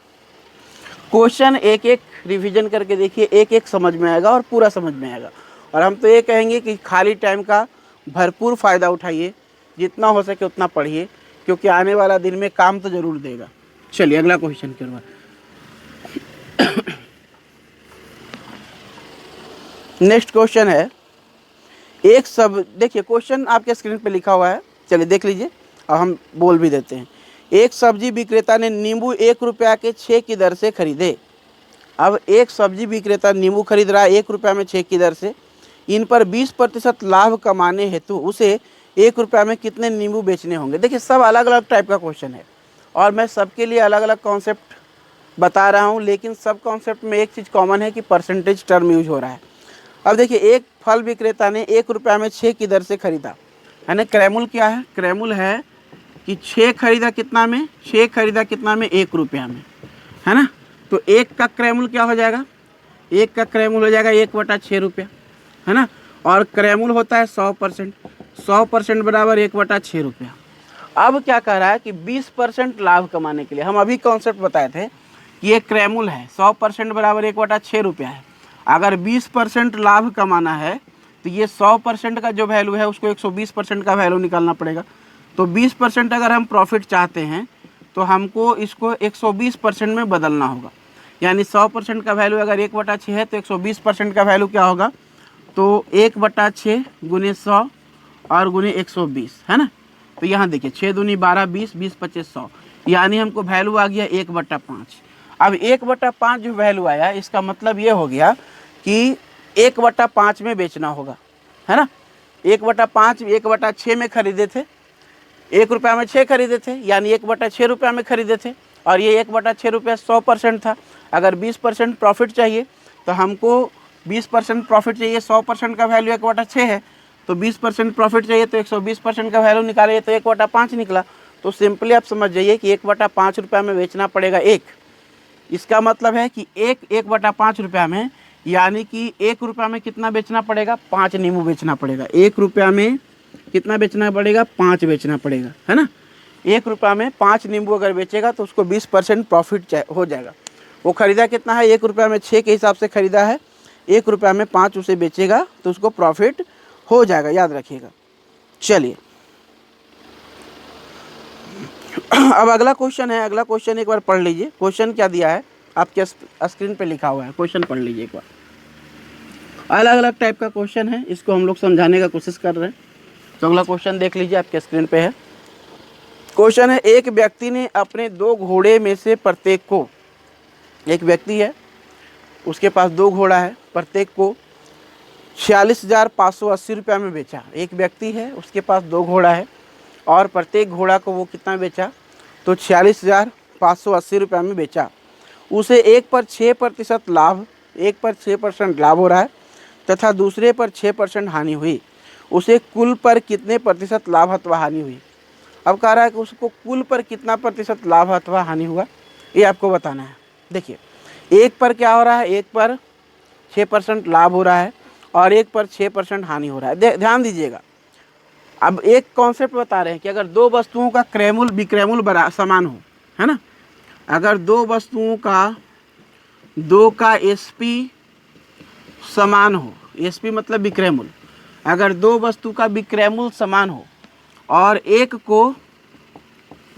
क्वेश्चन एक एक रिवीजन करके देखिए, एक एक समझ में आएगा और पूरा समझ में आएगा। और हम तो ये कहेंगे कि खाली टाइम का भरपूर फ़ायदा उठाइए, जितना हो सके उतना पढ़िए, क्योंकि आने वाला दिन में काम तो ज़रूर देगा। चलिए अगला क्वेश्चन की ओर। नेक्स्ट क्वेश्चन है, एक सब देखिए क्वेश्चन आपके स्क्रीन पे लिखा हुआ है, चलिए देख लीजिए और हम बोल भी देते हैं। एक सब्जी विक्रेता ने नींबू 1 रुपया के 6 की दर से खरीदे। अब एक सब्जी विक्रेता नींबू खरीद रहा है 1 रुपया में 6 की दर से। इन पर 20% लाभ कमाने हेतु उसे 1 रुपया में कितने नींबू बेचने होंगे। देखिए सब अलग अलग टाइप का क्वेश्चन है और मैं सबके लिए अलग अलग कॉन्सेप्ट बता रहा हूँ, लेकिन सब कॉन्सेप्ट में एक चीज़ कॉमन है कि परसेंटेज टर्म यूज हो रहा है। अब देखिए एक फल विक्रेता ने 1 रुपया में 6 की दर से खरीदा, यानी क्रैमुल क्या है, क्रैमुल है कि 6 खरीदा कितना में, 6 खरीदा कितना में, 1 रुपया में, है ना। तो एक का क्रैमुल क्या हो जाएगा, एक का क्रैमुल हो जाएगा 1/6 रुपया, है ना। और क्रैमुल होता है 100%, 100% बराबर 1/6 रुपया। अब क्या कह रहा है कि 20% लाभ कमाने के लिए, हम अभी कॉन्सेप्ट बताए थे कि ये क्रैमुल है, 100% बराबर 1/6 रुपया है। अगर 20% लाभ कमाना है तो ये 100% का जो वैल्यू है उसको 120% का वैल्यू निकालना पड़ेगा। तो 20% अगर हम प्रॉफिट चाहते हैं तो हमको इसको 120% में बदलना होगा, यानी 100% का वैल्यू अगर 1/6 है तो 120% का वैल्यू क्या होगा, तो 1/6 गुने 100 और गुने 120, है ना। तो यहाँ देखिए 6 दूनी 12, 20, 20 25 100, यानी हमको वैल्यू आ गया 1/5। अब 1/5 जो वैल्यू आया इसका मतलब ये हो गया कि 1/5 में बेचना होगा, है ना। 1/5 1/6 में खरीदे थे, 1 रुपया में 6 खरीदे थे, यानी 1/6 रुपया में खरीदे थे। और ये 1/6 रुपया 100% था। अगर 20% प्रॉफिट चाहिए तो हमको 20% प्रॉफिट चाहिए, 100% का वैल्यू 1/6 है, तो 20% प्रॉफिट चाहिए तो 120% का वैल्यू निकालिए तो 1/5 निकला। तो सिंपली आप समझ जाइए कि 1/5 रुपया में बेचना पड़ेगा एक। इसका मतलब है कि 1/5 रुपया में, यानी कि 1 रुपया में कितना बेचना पड़ेगा, 5 नींबू बेचना पड़ेगा। 1 रुपया में कितना बेचना पड़ेगा, 5 बेचना पड़ेगा, है ना। 1 रुपया में 5 नींबू अगर बेचेगा तो उसको 20% प्रॉफिट हो जाएगा। वो खरीदा कितना है, 1 रुपया में 6 के हिसाब से खरीदा है, 1 रुपया में 5 उसे बेचेगा तो उसको प्रॉफिट हो जाएगा, याद रखिएगा। चलिए अब अगला क्वेश्चन है, अगला क्वेश्चन एक बार पढ़ लीजिए। क्वेश्चन क्या दिया है आपके स्क्रीन पे लिखा हुआ है, क्वेश्चन पढ़ लीजिए एक बार। अलग अलग टाइप का क्वेश्चन है, इसको हम लोग समझाने का कोशिश कर रहे हैं। तो अगला क्वेश्चन देख लीजिए, आपके स्क्रीन पे है। क्वेश्चन है, एक व्यक्ति ने अपने 2 घोड़े में से प्रत्येक को, एक व्यक्ति है उसके पास 2 घोड़ा है, प्रत्येक को 46,580 रुपया में बेचा। एक व्यक्ति है उसके पास 2 घोड़ा है और प्रत्येक घोड़ा को वो कितना बेचा, तो 46,580 रुपया में बेचा। उसे एक पर 6% लाभ, 1 पर 6% लाभ हो रहा है तथा दूसरे पर 6% हानि हुई। उसे कुल पर कितने प्रतिशत लाभ अथवा हानि हुई। अब कह रहा है कि उसको कुल पर कितना प्रतिशत लाभ अथवा हानि हुआ, ये आपको बताना है। देखिए एक पर क्या हो रहा है, एक पर 6% लाभ हो रहा है और एक पर 6% हानि हो रहा है। ध्यान दीजिएगा, अब एक कॉन्सेप्ट बता रहे हैं कि अगर 2 वस्तुओं का क्रैमुल विक्रैमुल समान हो, है ना। अगर 2 वस्तुओं का 2 का SP समान हो, SP मतलब विक्रैमुल, अगर 2 वस्तु का विक्रैमुल समान हो और एक को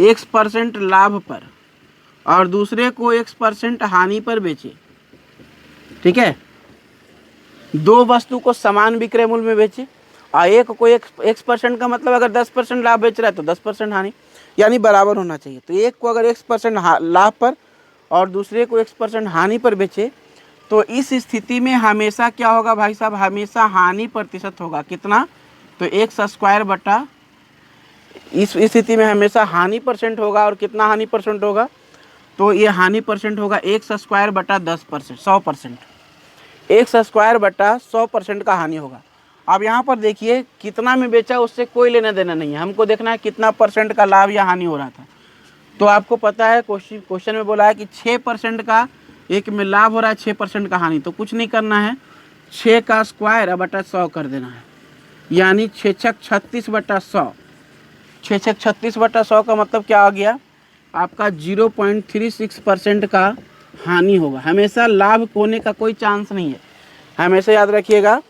X% लाभ पर और दूसरे को X% हानि पर बेचे, ठीक है। 2 वस्तु को समान विक्रयमूल्य में बेचे और एक को X% का मतलब अगर 10% लाभ बेच रहा है तो 10% हानि, यानी बराबर होना चाहिए। तो एक को अगर X% लाभ पर और दूसरे को X% हानि पर बेचे तो इस स्थिति में हमेशा क्या होगा भाई साहब, हमेशा हानि प्रतिशत होगा। कितना, तो x² बटा, इस स्थिति में हमेशा हानि परसेंट होगा। और कितना हानि परसेंट होगा, तो ये हानि परसेंट होगा x² बटा 10%, 100%, x² बटा 100% का हानि होगा। अब यहाँ पर देखिए कितना में बेचा उससे कोई लेना देना नहीं है, हमको देखना है कितना % का लाभ या हानि हो रहा था। तो आपको पता है क्वेश्चन में बोला है कि 6% का एक में लाभ हो रहा है, 6% का हानि। तो कुछ नहीं करना है, 6 का स्क्वायर बटा 100 कर देना है, यानी 6 × 36 बटा 100, 6 36/100 का मतलब क्या आ गया आपका 0.36% का हानि होगा। हमेशा लाभ होने का कोई चांस नहीं है, हमेशा याद रखिएगा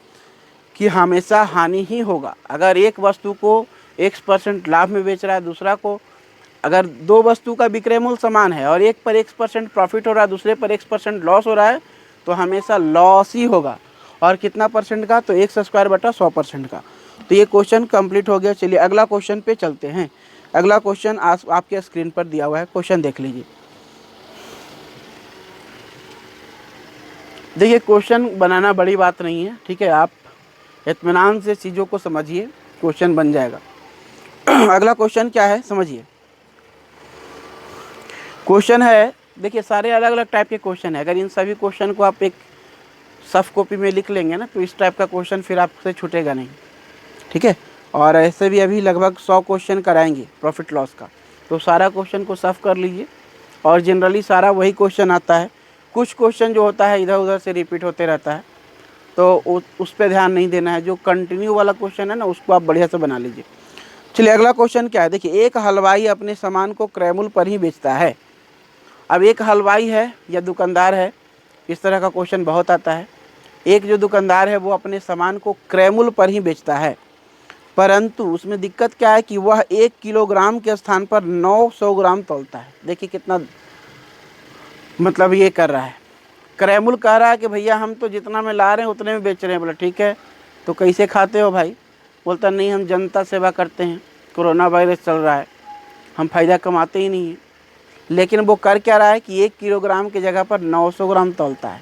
कि हमेशा हानि ही होगा। अगर एक वस्तु को X% लाभ में बेच रहा है, दूसरा को, अगर दो वस्तु का विक्रय मूल्य समान है और एक पर X% प्रॉफिट हो रहा है, दूसरे पर X% लॉस हो रहा है, तो हमेशा लॉस ही होगा। और कितना परसेंट का, तो X²/100% का। तो ये क्वेश्चन कंप्लीट हो गया। चलिए अगला क्वेश्चन पे चलते हैं। अगला क्वेश्चन आपके स्क्रीन पर दिया हुआ है, क्वेश्चन देख लीजिए। देखिए क्वेश्चन बनाना बड़ी बात नहीं है, ठीक है, आप इत्मीनान से चीज़ों को समझिए, क्वेश्चन बन जाएगा। अगला क्वेश्चन क्या है समझिए। क्वेश्चन है, देखिए सारे अलग अलग टाइप के क्वेश्चन है। अगर इन सभी क्वेश्चन को आप एक सॉफ्ट कॉपी में लिख लेंगे ना, तो इस टाइप का क्वेश्चन फिर आपसे छूटेगा नहीं, ठीक है। और ऐसे भी अभी लगभग 100 क्वेश्चन कराएंगे प्रॉफिट लॉस का, तो सारा क्वेश्चन को सॉल्व कर लीजिए। और जनरली सारा वही क्वेश्चन आता है, कुछ क्वेश्चन जो होता है इधर उधर से रिपीट होते रहता है, तो उस पर ध्यान नहीं देना है। जो कंटिन्यू वाला क्वेश्चन है ना, उसको आप बढ़िया से बना लीजिए। चलिए अगला क्वेश्चन क्या है, देखिए एक हलवाई अपने सामान को क्रय मूल्य पर ही बेचता है। अब एक हलवाई है या दुकानदार है, इस तरह का क्वेश्चन बहुत आता है। एक जो दुकानदार है वो अपने सामान को क्रय मूल्य पर ही बेचता है, परंतु उसमें दिक्कत क्या है कि वह 1 किलोग्राम के स्थान पर 900 ग्राम तौलता है। देखिए कितना मतलब ये कर रहा है, क्रय मूल्य कह रहा है कि भैया हम तो जितना में ला रहे हैं उतने में बेच रहे हैं। बोला ठीक है, तो कैसे खाते हो भाई? बोलता नहीं, हम जनता सेवा करते हैं, कोरोना वायरस चल रहा है, हम फ़ायदा कमाते ही नहीं हैं। लेकिन वो कर क्या रहा है कि 1 किलोग्राम की जगह पर 900 ग्राम तौलता है,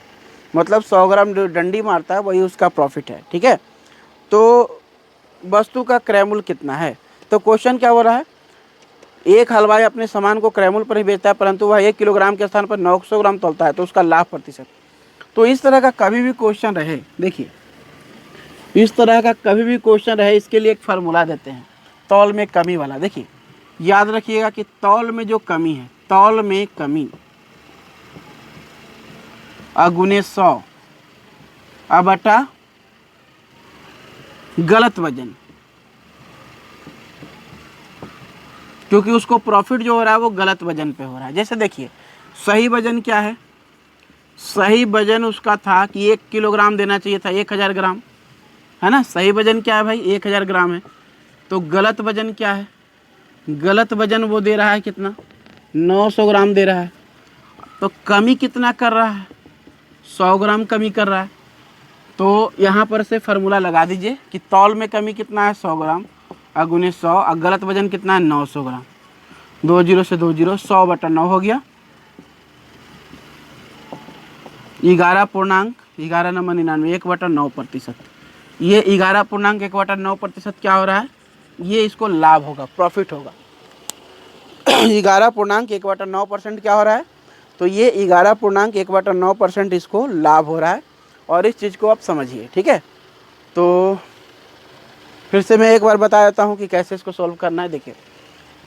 मतलब 100 ग्राम जो डंडी मारता है वही उसका प्रॉफिट है, ठीक है। तो वस्तु का क्रय मूल्य कितना है? तो क्वेश्चन क्या हो रहा है, एक हलवाई अपने सामान को क्रय मूल्य पर ही बेचता है, परंतु वह 1 किलोग्राम के स्थान पर 900 ग्राम तौलता है, तो उसका लाभ प्रतिशत। तो इस तरह का कभी भी क्वेश्चन रहे, देखिए इस तरह का कभी भी क्वेश्चन रहे, इसके लिए एक फार्मूला देते हैं, तौल में कमी वाला। देखिए याद रखिएगा कि तौल में जो कमी है, तौल में कमी × 100 बटा गलत वजन, क्योंकि उसको प्रॉफिट जो हो रहा है वो गलत वजन पे हो रहा है। जैसे देखिए सही वजन क्या है, सही वजन उसका था कि 1 किलोग्राम देना चाहिए था 1000 ग्राम, है ना। सही वजन क्या है भाई, 1000 ग्राम है। तो गलत वजन क्या है, गलत वजन वो दे रहा है कितना, 900 ग्राम दे रहा है। तो कमी कितना कर रहा है, 100 ग्राम कमी कर रहा है। तो यहाँ पर से फार्मूला लगा दीजिए कि तौल में कमी कितना है, 100 ग्राम × 100, और गलत वजन कितना है, 900 ग्राम। 2 0 से 2 0, 100/9 हो गया। 11.99 1/9%। ये 11.1/9% क्या हो रहा है, ये इसको लाभ होगा, प्रॉफिट होगा। 11.1/9% क्या हो रहा है, तो ये 11.1/9% इसको लाभ हो रहा है। और इस चीज़ को आप समझिए, ठीक है। तो फिर से मैं एक बार बता देता हूँ कि कैसे इसको सॉल्व करना है। देखिए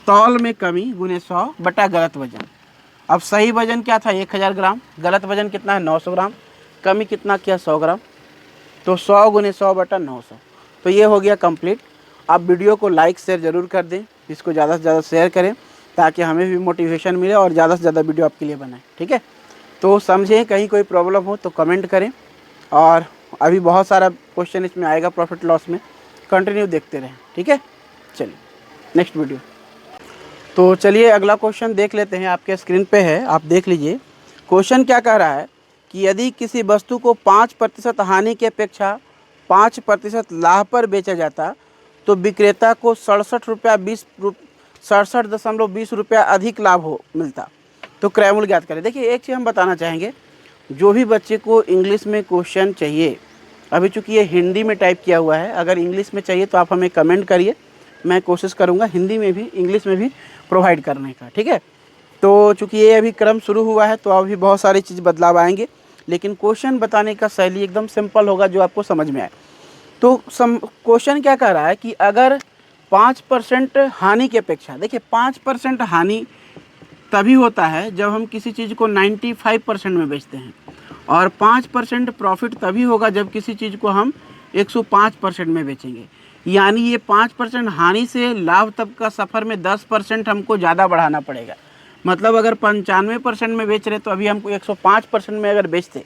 तौल में कमी × 100 बटा गलत वजन। अब सही वजन क्या था, 1000 ग्राम, गलत वजन कितना है, 900 ग्राम, कमी कितना किया, 100 ग्राम। तो 100 × 100 बटा 900। तो ये हो गया कंप्लीट। आप वीडियो को लाइक शेयर ज़रूर कर दें, इसको ज़्यादा से ज़्यादा शेयर करें ताकि हमें भी मोटिवेशन मिले और ज़्यादा से ज़्यादा वीडियो आपके लिए बनाएं, ठीक है। तो समझें, कहीं कोई प्रॉब्लम हो तो कमेंट करें। और अभी बहुत सारा क्वेश्चन इसमें आएगा प्रॉफिट लॉस में, कंटिन्यू देखते रहें, ठीक है। चलिए नेक्स्ट वीडियो। तो चलिए अगला क्वेश्चन देख लेते हैं, आपके स्क्रीन पे है, आप देख लीजिए। क्वेश्चन क्या कह रहा है कि यदि किसी वस्तु को 5% हानि की अपेक्षा 5% लाभ पर बेचा जाता तो विक्रेता को 67.20 रुपया अधिक लाभ मिलता। तो क्रय मूल्य ज्ञात करें। देखिए एक चीज़ हम बताना चाहेंगे, जो भी बच्चे को इंग्लिश में क्वेश्चन चाहिए, अभी चूँकि ये हिंदी में टाइप किया हुआ है, अगर इंग्लिश में चाहिए तो आप हमें कमेंट करिए, मैं कोशिश करूँगा हिंदी में भी इंग्लिश में भी प्रोवाइड करने का, ठीक है। तो चूँकि ये अभी क्रम शुरू हुआ है तो अभी बहुत सारी चीज़ बदलाव आएंगे, लेकिन क्वेश्चन बताने का शैली एकदम सिंपल होगा जो आपको समझ में आए। तो क्वेश्चन क्या कह रहा है कि अगर 5% हानि की अपेक्षा, देखिए 5% हानि तभी होता है जब हम किसी चीज़ को 95% में बेचते हैं, और 5% प्रॉफिट तभी होगा जब किसी चीज़ को हम 105% में बेचेंगे। यानी ये 5% हानि से लाभ तक का सफ़र में 10% हमको ज़्यादा बढ़ाना पड़ेगा। मतलब अगर 95% में बेच रहे तो अभी हमको 105% में अगर बेचते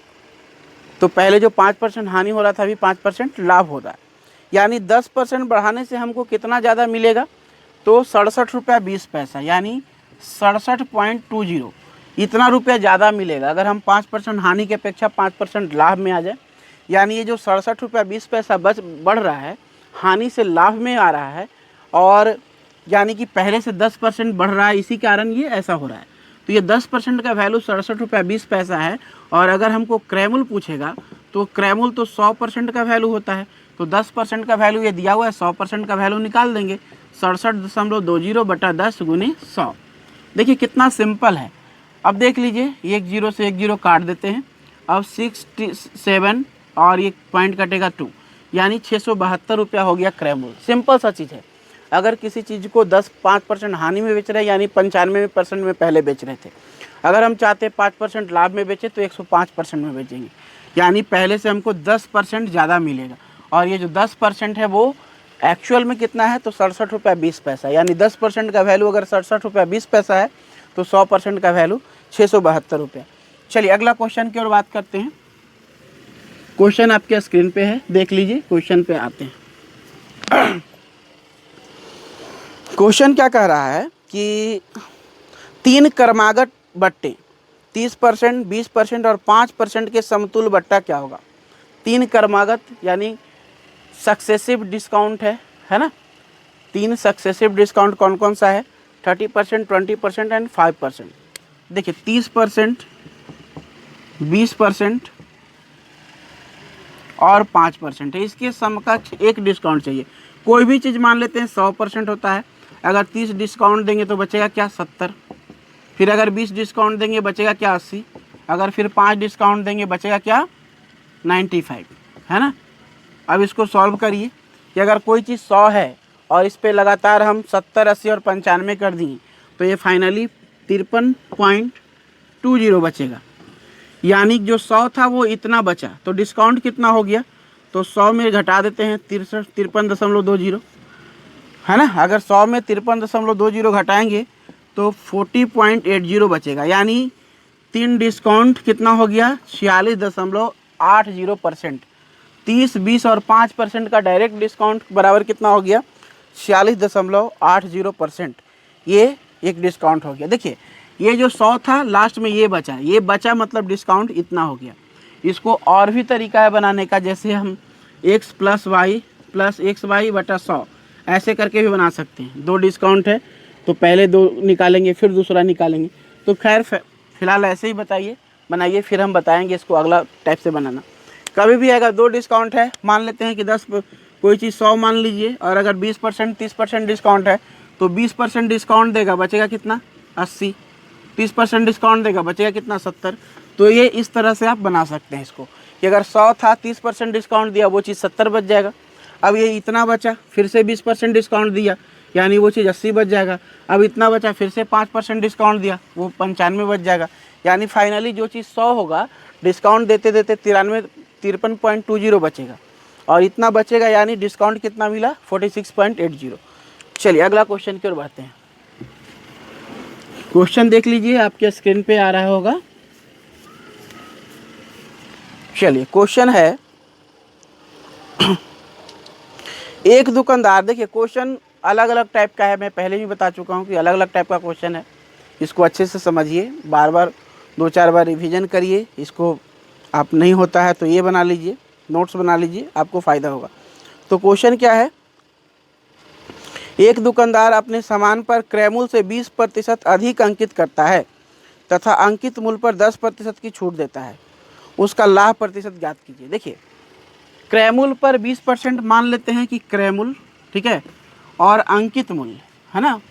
तो पहले जो 5% हानि हो रहा था अभी 5% लाभ हो रहा है। यानी 10% बढ़ाने से हमको कितना ज़्यादा मिलेगा, तो 67 रुपया 20 पैसा, यानी 67.20 इतना रुपया ज़्यादा मिलेगा अगर हम 5% हानि की अपेक्षा 5% लाभ में आ जाए। यानी ये जो 67 रुपया 20 पैसा बढ़ रहा है, हानि से लाभ में आ रहा है, और यानी कि पहले से 10% बढ़ रहा है, इसी कारण ये ऐसा हो रहा है। तो ये 10% का वैल्यू 67 रुपया 20 पैसा है। और अगर हमको क्रैमुल पूछेगा तो क्रैमुल तो 100% का वैल्यू होता है, तो 10% का वैल्यू ये दिया हुआ है, 100% का वैल्यू निकाल देंगे, 67.20/10 × 100। देखिए कितना सिंपल है। अब देख लीजिए, एक जीरो से एक जीरो काट देते हैं। अब 67 और ये पॉइंट कटेगा 2, यानी 672 रुपया हो गया क्रैमुल। सिंपल सा चीज़ है। अगर किसी चीज़ को 5% हानि में बेच रहे हैं, यानी 95% में पहले बेच रहे थे, अगर हम चाहते 5% लाभ में बेचें तो 105% में बेचेंगे, यानी पहले से हमको 10% ज़्यादा मिलेगा। और ये जो 10% है वो एक्चुअल में कितना है, तो 67 रुपया 20 पैसा, यानी 10% का वैल्यू अगर 67 रुपया 20 पैसा है तो 100% का वैल्यू 672 रुपया। चलिए अगला क्वेश्चन की ओर बात करते हैं। क्वेश्चन आपके स्क्रीन पे है, देख लीजिए। क्वेश्चन पे आते हैं। क्वेश्चन क्या कह रहा है कि 3 क्रमागत बट्टे 30%, 20% और 5% के समतुल्य बट्टा क्या होगा। 3 क्रमागत यानी सक्सेसिव डिस्काउंट है ना। 3 सक्सेसिव डिस्काउंट कौन कौन सा है, 30%, 20% एंड 5%। देखिए 30%, 20% और 5% है। इसके समकक्ष एक डिस्काउंट चाहिए। कोई भी चीज़ मान लेते हैं 100% होता है, अगर 30 डिस्काउंट देंगे तो बचेगा क्या, 70। फिर अगर 20 डिस्काउंट देंगे बचेगा क्या, 80। अगर फिर 5 डिस्काउंट देंगे बचेगा क्या, 95, है ना। अब इसको सॉल्व करिए कि अगर कोई चीज़ 100 है और इस पे लगातार हम 70, 80 और 95 कर दिए तो ये फाइनली 53.20 बचेगा। यानी जो 100 था वो इतना बचा, तो डिस्काउंट कितना हो गया, तो 100 में घटा देते हैं 53.20, है ना। अगर 100 में 53.20 घटाएंगे तो 40.80 बचेगा। यानी 3 डिस्काउंट कितना हो गया, 46.80%। 30, 20 और 5% का डायरेक्ट डिस्काउंट बराबर कितना हो गया, 46.80%। ये एक डिस्काउंट हो गया। देखिए ये जो 100 था लास्ट में ये बचा मतलब डिस्काउंट इतना हो गया। इसको और भी तरीका है बनाने का, जैसे हम x + y + xy / 100 ऐसे करके भी बना सकते हैं। 2 डिस्काउंट है तो पहले 2 निकालेंगे फिर दूसरा निकालेंगे। तो खैर फिलहाल ऐसे ही बनाइए, फिर हम बताएंगे इसको अगला टाइप से बनाना। कभी भी अगर 2 डिस्काउंट है, मान लेते हैं कि 10 कोई चीज़ 100 मान लीजिए, और अगर 20%, 30% डिस्काउंट है तो 20% डिस्काउंट देगा बचेगा कितना, 80। 30% डिस्काउंट देगा बचेगा कितना, 70। तो ये इस तरह से आप बना सकते हैं इसको कि अगर 100 था, 30% डिस्काउंट दिया, वो चीज़ 70 बच जाएगा। अब ये इतना बचा, फिर से 20% डिस्काउंट दिया, यानी वो चीज़ 80 बच जाएगा। अब इतना बचा, फिर से 5% डिस्काउंट दिया, वो 95 बच जाएगा। यानी फाइनली जो चीज़ 100 होगा, डिस्काउंट देते देते 53.20 बचेगा, और इतना बचेगा, यानी डिस्काउंट कितना मिला, 46.80। चलिए अगला क्वेश्चन की ओर बढ़ते हैं। क्वेश्चन देख लीजिए, आपके स्क्रीन पे आ रहा होगा। चलिए क्वेश्चन है, एक दुकानदार, देखिए क्वेश्चन अलग अलग टाइप का है, मैं पहले ही बता चुका हूँ कि अलग अलग टाइप का क्वेश्चन है। इसको अच्छे से समझिए, बार बार 2-4 बार रिवीजन करिए। इसको आप नहीं होता है तो ये बना लीजिए, नोट्स बना लीजिए, आपको फ़ायदा होगा। तो क्वेश्चन क्या है, एक दुकानदार अपने सामान पर क्रैमुल से 20% अधिक अंकित करता है तथा अंकित मूल्य पर 10% की छूट देता है, उसका लाभ प्रतिशत ज्ञात कीजिए। देखिए क्रैमुल पर 20% मान लेते हैं कि क्रैमुल, ठीक है, और अंकित मूल्य, है ना।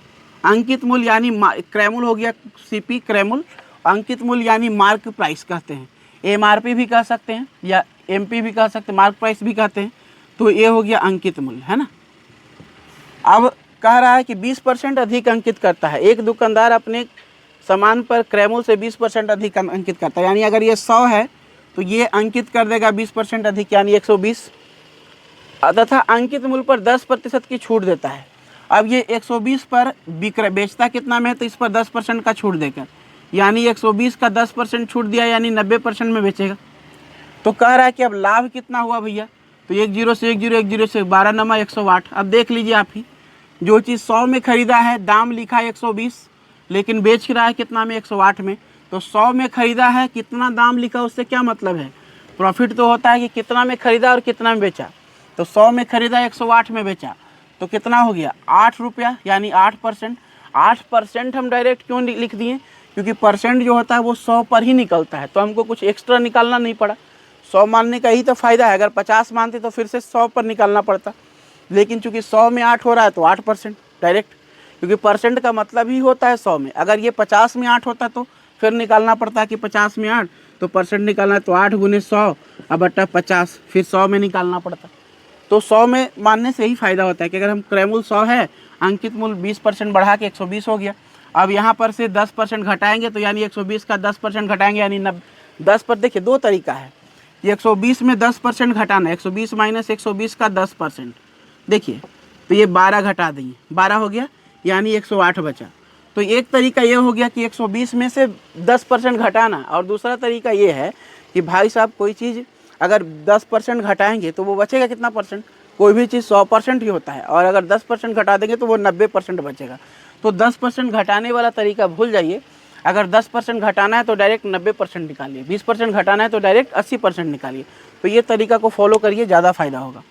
अंकित मूल्य यानी क्रैमुल हो गया सीपी क्रैमुल, अंकित मूल्य यानी मार्क प्राइस कहते हैं, एमआरपी भी कह सकते हैं या एमपी भी कह सकते हैं, मार्क प्राइस भी कहते हैं। तो ये हो गया अंकित मूल्य, है ना। अब कह रहा है कि 20% अधिक अंकित करता है, एक दुकानदार अपने सामान पर क्रैमुल से 20% अधिक अंकित करता है, यानी अगर ये 100 है तो ये अंकित कर देगा 20% अधिक, यानी 120। तथा अंकित मूल्य पर 10% की छूट देता है। अब ये 120 पर बेचता कितना में है, तो इस पर 10% का छूट देकर, यानी 120 का 10% छूट दिया, यानी 90% में बेचेगा। तो कह रहा है कि अब लाभ कितना हुआ भैया, तो 1 0 से 1 0 1 0 से 12 नमा 108। अब देख लीजिए आप ही, जो चीज़ 100 में खरीदा है, दाम लिखा है 120, लेकिन बेच रहा है कितना में, 108 में। तो 100 में खरीदा है, कितना दाम लिखा, उससे क्या मतलब है, प्रॉफिट तो होता है कि कितना में खरीदा और कितना में बेचा। तो 100 में खरीदा, 108 में बेचा, तो कितना हो गया, 8 रुपया, यानी 8%। 8% हम डायरेक्ट क्यों लिख दिए, क्योंकि परसेंट जो होता है वो 100 पर ही निकलता है, तो हमको कुछ एक्स्ट्रा निकालना नहीं पड़ा। 100 मानने का ही तो फ़ायदा है, अगर 50 मानते तो फिर से 100 पर निकालना पड़ता, लेकिन चूंकि 100 में 8 हो रहा है तो 8% डायरेक्ट, क्योंकि परसेंट का मतलब ही होता है 100 में। अगर ये 50 में 8 होता तो फिर निकालना पड़ता कि 50 में 8, तो परसेंट निकालना है तो 8 गुने 100 अब बटा 50, फिर 100 में निकालना पड़ता। तो 100 में मानने से ही फ़ायदा होता है कि अगर हम क्रय मूल्य 100 है, अंकित मूल्य 20% बढ़ा के 120 हो गया। अब यहाँ पर से 10% घटाएंगे, तो यानी 120 का 10% घटाएंगे, यानी 10 पर। देखिए दो तरीका है, 120 में 10% घटाना, 120 माइनस 120 का 10%। देखिए तो ये 12 घटा देंगे, 12 हो गया, यानी 108 बचा। तो एक तरीका ये हो गया कि 120 में से 10% घटाना, और दूसरा तरीका ये है कि भाई साहब कोई चीज़ अगर 10% घटाएंगे तो वो बचेगा कितना परसेंट, कोई भी चीज़ 100% ही होता है, और अगर 10% घटा देंगे तो वो 90% बचेगा। तो 10% घटाने वाला तरीका भूल जाइए, अगर 10% घटाना है तो डायरेक्ट 90% निकालिए, 20% घटाना है तो डायरेक्ट 80% निकालिए। तो ये तरीका को फॉलो करिए, ज़्यादा फायदा होगा।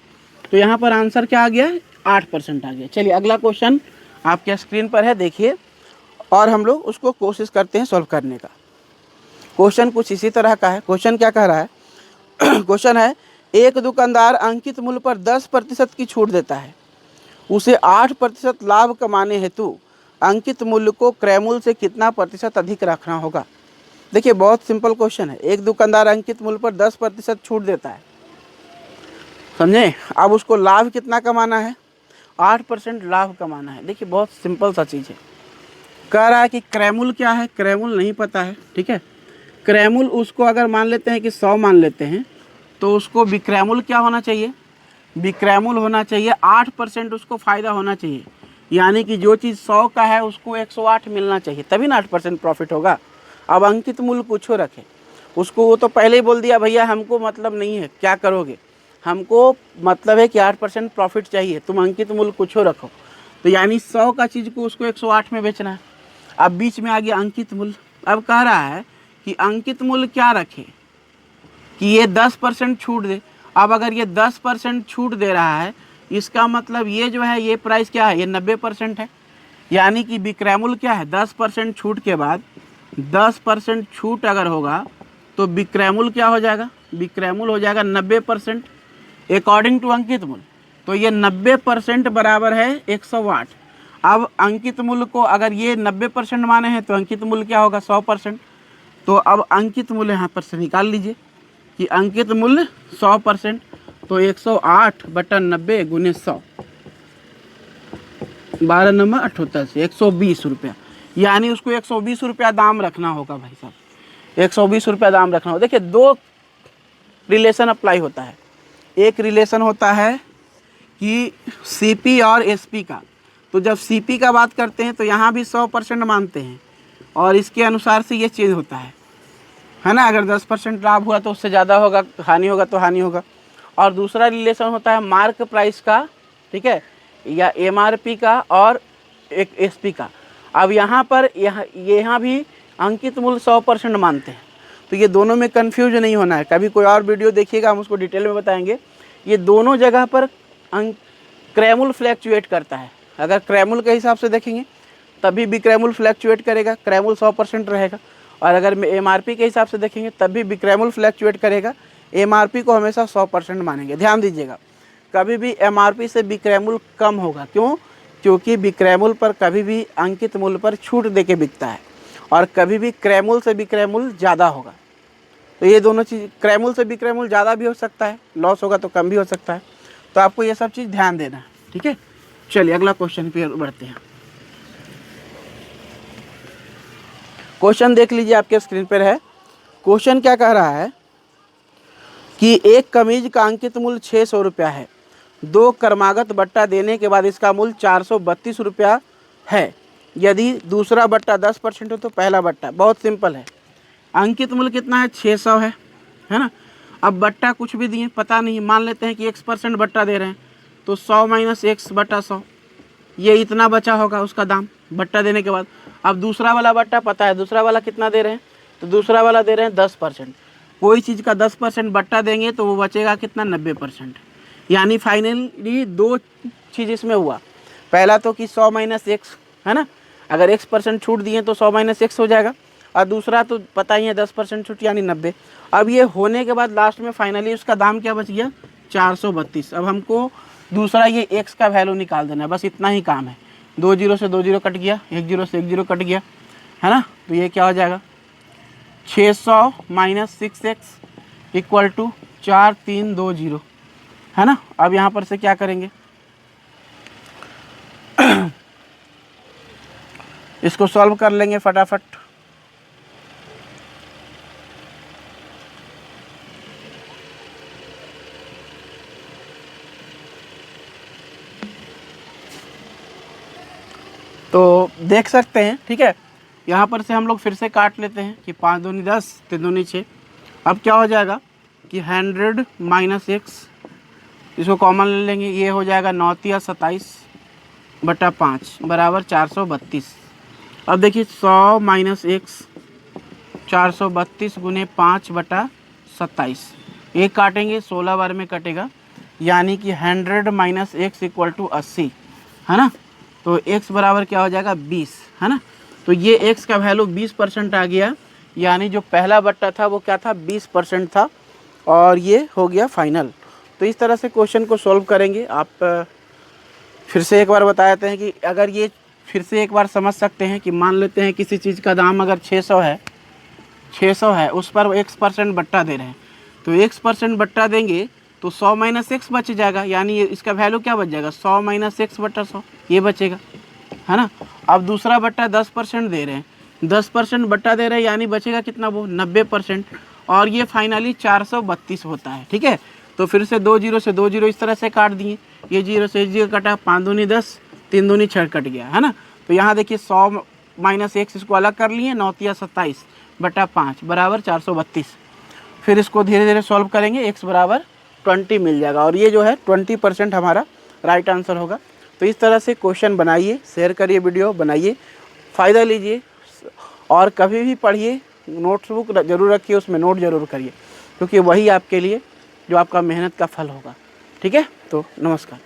तो यहाँ पर आंसर क्या आ गया, 8% आ गया। चलिए अगला क्वेश्चन आपके स्क्रीन पर है, देखिए, और हम लोग उसको कोशिश करते हैं सॉल्व करने का। क्वेश्चन कुछ इसी तरह का है। क्वेश्चन क्या कह रहा है, क्वेश्चन है, एक दुकानदार अंकित मूल्य पर 10% की छूट देता है, उसे 8% लाभ कमाने हेतु अंकित मूल्य को क्रय मूल्य से कितना प्रतिशत अधिक रखना होगा। देखिए बहुत सिंपल क्वेश्चन है, एक दुकानदार अंकित मूल्य पर 10% छूट देता है, समझे। अब उसको लाभ कितना कमाना है, 8% लाभ कमाना है। देखिए बहुत सिंपल सा चीज़ है। कह रहा है कि क्रय मूल्य क्या है, क्रय मूल्य नहीं पता है, ठीक है। क्रय मूल्य उसको अगर मान लेते हैं कि 100 मान लेते हैं, तो उसको विक्रय मूल्य क्या होना चाहिए, विक्रय मूल्य होना चाहिए 8%, उसको फ़ायदा होना चाहिए, यानी कि जो चीज़ 100 का है उसको 108 मिलना चाहिए, तभी ना 8% प्रॉफिट होगा। अब अंकित मूल्य पूछो रखे उसको, वो तो पहले ही बोल दिया भैया हमको मतलब नहीं है, क्या करोगे, हमको मतलब है कि 8% प्रॉफिट चाहिए, तुम अंकित मूल्य पूछो रखो। तो यानी 100 का चीज़ को उसको 108 में बेचना है। अब बीच में आ गया अंकित मूल्य। अब कह रहा है कि अंकित मूल्य क्या रखे, कि ये 10% छूट दे। अब अगर ये 10% छूट दे रहा है, इसका मतलब ये जो है ये प्राइस क्या है, ये 90% है, यानी कि विक्रय मूल्य क्या है, 10% छूट के बाद 10% छूट अगर होगा तो विक्रय मूल्य क्या हो जाएगा, विक्रय मूल्य हो जाएगा 90% अकॉर्डिंग टू अंकित मूल्य। तो ये 90% बराबर है 108। अब अंकित मूल्य को अगर ये 90% माने हैं तो अंकित मूल्य क्या होगा, 100%। तो अब अंकित मूल्य यहाँ पर से निकाल लीजिए कि अंकित मूल्य 100%, तो 108 बटा 90 गुने 100, 12 नंबर 88, 120 रुपया, यानी उसको 120 रुपया दाम रखना होगा भाई साहब, 120 रुपया दाम रखना होगा। देखिए दो रिलेशन अप्लाई होता है, एक रिलेशन होता है कि सीपी और एसपी का। तो जब सीपी का बात करते हैं तो यहाँ भी 100% मानते हैं, और इसके अनुसार से ये चीज़ होता है ना। अगर 10% लाभ हुआ तो उससे ज़्यादा होगा, हानि होगा तो हानि होगा। और दूसरा रिलेशन होता है मार्क प्राइस का, ठीक है, या एमआरपी का और एक एसपी का। अब यहाँ पर यहाँ भी अंकित मूल्य 100% मानते हैं, तो ये दोनों में कन्फ्यूज नहीं होना है। कभी कोई और वीडियो देखिएगा, हम उसको डिटेल में बताएंगे। ये दोनों जगह पर क्रय मूल्य फ्लैक्चुएट करता है। अगर क्रय मूल्य के हिसाब से देखेंगे तभी विक्रय मूल्य फ्लैक्चुएट करेगा, क्रय मूल्य 100% रहेगा। और अगर एमआरपी के हिसाब से देखेंगे तब भी विक्रय मूल्य फ्लैक्चुएट करेगा, एमआरपी को हमेशा 100% मानेंगे। ध्यान दीजिएगा, कभी भी एमआरपी से विक्रय मूल्य कम होगा, क्यों, क्योंकि विक्रय मूल्य पर कभी भी अंकित मूल्य पर छूट दे के बिकता है, और कभी भी क्रय मूल्य से विक्रय मूल्य ज़्यादा होगा। तो ये दोनों चीज़, क्रय मूल्य से विक्रय मूल्य ज़्यादा भी हो सकता है, लॉस होगा तो कम भी हो सकता है। तो आपको ये सब चीज़ ध्यान देना है, ठीक है। चलिए अगला क्वेश्चन पे बढ़ते हैं। क्वेश्चन देख लीजिए, आपके स्क्रीन पर है। क्वेश्चन क्या कह रहा है कि एक कमीज का अंकित मूल्य 600 रुपया है, 2 क्रमागत बट्टा देने के बाद इसका मूल्य 432 रुपया है। यदि दूसरा बट्टा 10% हो तो पहला बट्टा। बहुत सिंपल है। अंकित मूल्य कितना है? 600 है ना। अब बट्टा कुछ भी दिए, पता नहीं, मान लेते हैं कि x% बट्टा दे रहे हैं, तो 100 माइनस x बटा 100, ये इतना बचा होगा उसका दाम बट्टा देने के बाद। अब दूसरा वाला बट्टा पता है, दूसरा वाला कितना दे रहे हैं, तो दूसरा वाला दे रहे हैं 10%। कोई चीज़ का 10% बट्टा देंगे तो वो बचेगा कितना? 90%। यानी फाइनली 2 चीज़ इसमें हुआ। पहला तो कि 100 माइनस एक्स है ना, अगर x% छूट दिए तो 100 माइनस एक्स हो जाएगा, और दूसरा तो पता ही है 10% छूट यानी 90। अब ये होने के बाद लास्ट में फाइनली उसका दाम क्या बच गया? 432। अब हमको दूसरा ये x का वैल्यू निकाल देना है, बस इतना ही काम है। 2 जीरो से 2 जीरो कट गया, 1 जीरो से 1 जीरो कट गया, है ना। तो ये क्या हो जाएगा? 600 माइनस 6x इक्वल टू 4320, है ना। अब यहाँ पर से क्या करेंगे, इसको सॉल्व कर लेंगे फटाफट। तो देख सकते हैं, ठीक है। यहाँ पर से हम लोग फिर से काट लेते हैं कि 5 दूनी 10, 3 दूनी 6। अब क्या हो जाएगा कि 100 माइनस एक्स, इसको कॉमन ले लेंगे, ये हो जाएगा 9 तिया 27 बटा 5 बराबर 432। अब देखिए 100 माइनस एक्स 432 गुने 5 बटा 27, एक काटेंगे 16 बार में कटेगा, यानी कि 100 माइनस एक्स इक्वल टू 80, है ना। तो x बराबर क्या हो जाएगा? 20, है ना। तो ये x का वैल्यू 20% आ गया, यानी जो पहला बट्टा था वो क्या था? 20% था, और ये हो गया फाइनल। तो इस तरह से क्वेश्चन को सॉल्व करेंगे आप। फिर से एक बार बता देते हैं कि अगर ये फिर से एक बार समझ सकते हैं कि मान लेते हैं किसी चीज़ का दाम अगर 600 है, उस पर x% बट्टा दे रहे हैं, तो x% बट्टा देंगे तो 100 माइनस एक्स बच जाएगा, यानी इसका वैल्यू क्या बच जाएगा? 100 माइनस एक्स बटा 100, ये बचेगा, है ना। अब दूसरा बट्टा 10% दे रहे हैं, 10% बट्टा दे रहे हैं, यानी बचेगा कितना? वो 90%, और ये फाइनली 432 होता है, ठीक है। तो फिर से 2 जीरो से 2 जीरो इस तरह से काट दिए, ये जीरो से 1 जीरो कटा, 5 दूनी 10, 3 दूनी 6 कट गया, है ना। तो यहाँ देखिए 100 माइनस एक्स इसको अलग कर लिए, 9 तिया 27 बटा 5 बराबर 432। फिर इसको धीरे धीरे सॉल्व करेंगे, x बराबर 20 मिल जाएगा, और ये जो है 20% हमारा राइट आंसर होगा। तो इस तरह से क्वेश्चन बनाइए, शेयर करिए, वीडियो बनाइए, फ़ायदा लीजिए, और कभी भी पढ़िए, नोटबुक ज़रूर रखिए, उसमें नोट ज़रूर करिए, क्योंकि वही आपके लिए जो आपका मेहनत का फल होगा, ठीक है। तो नमस्कार।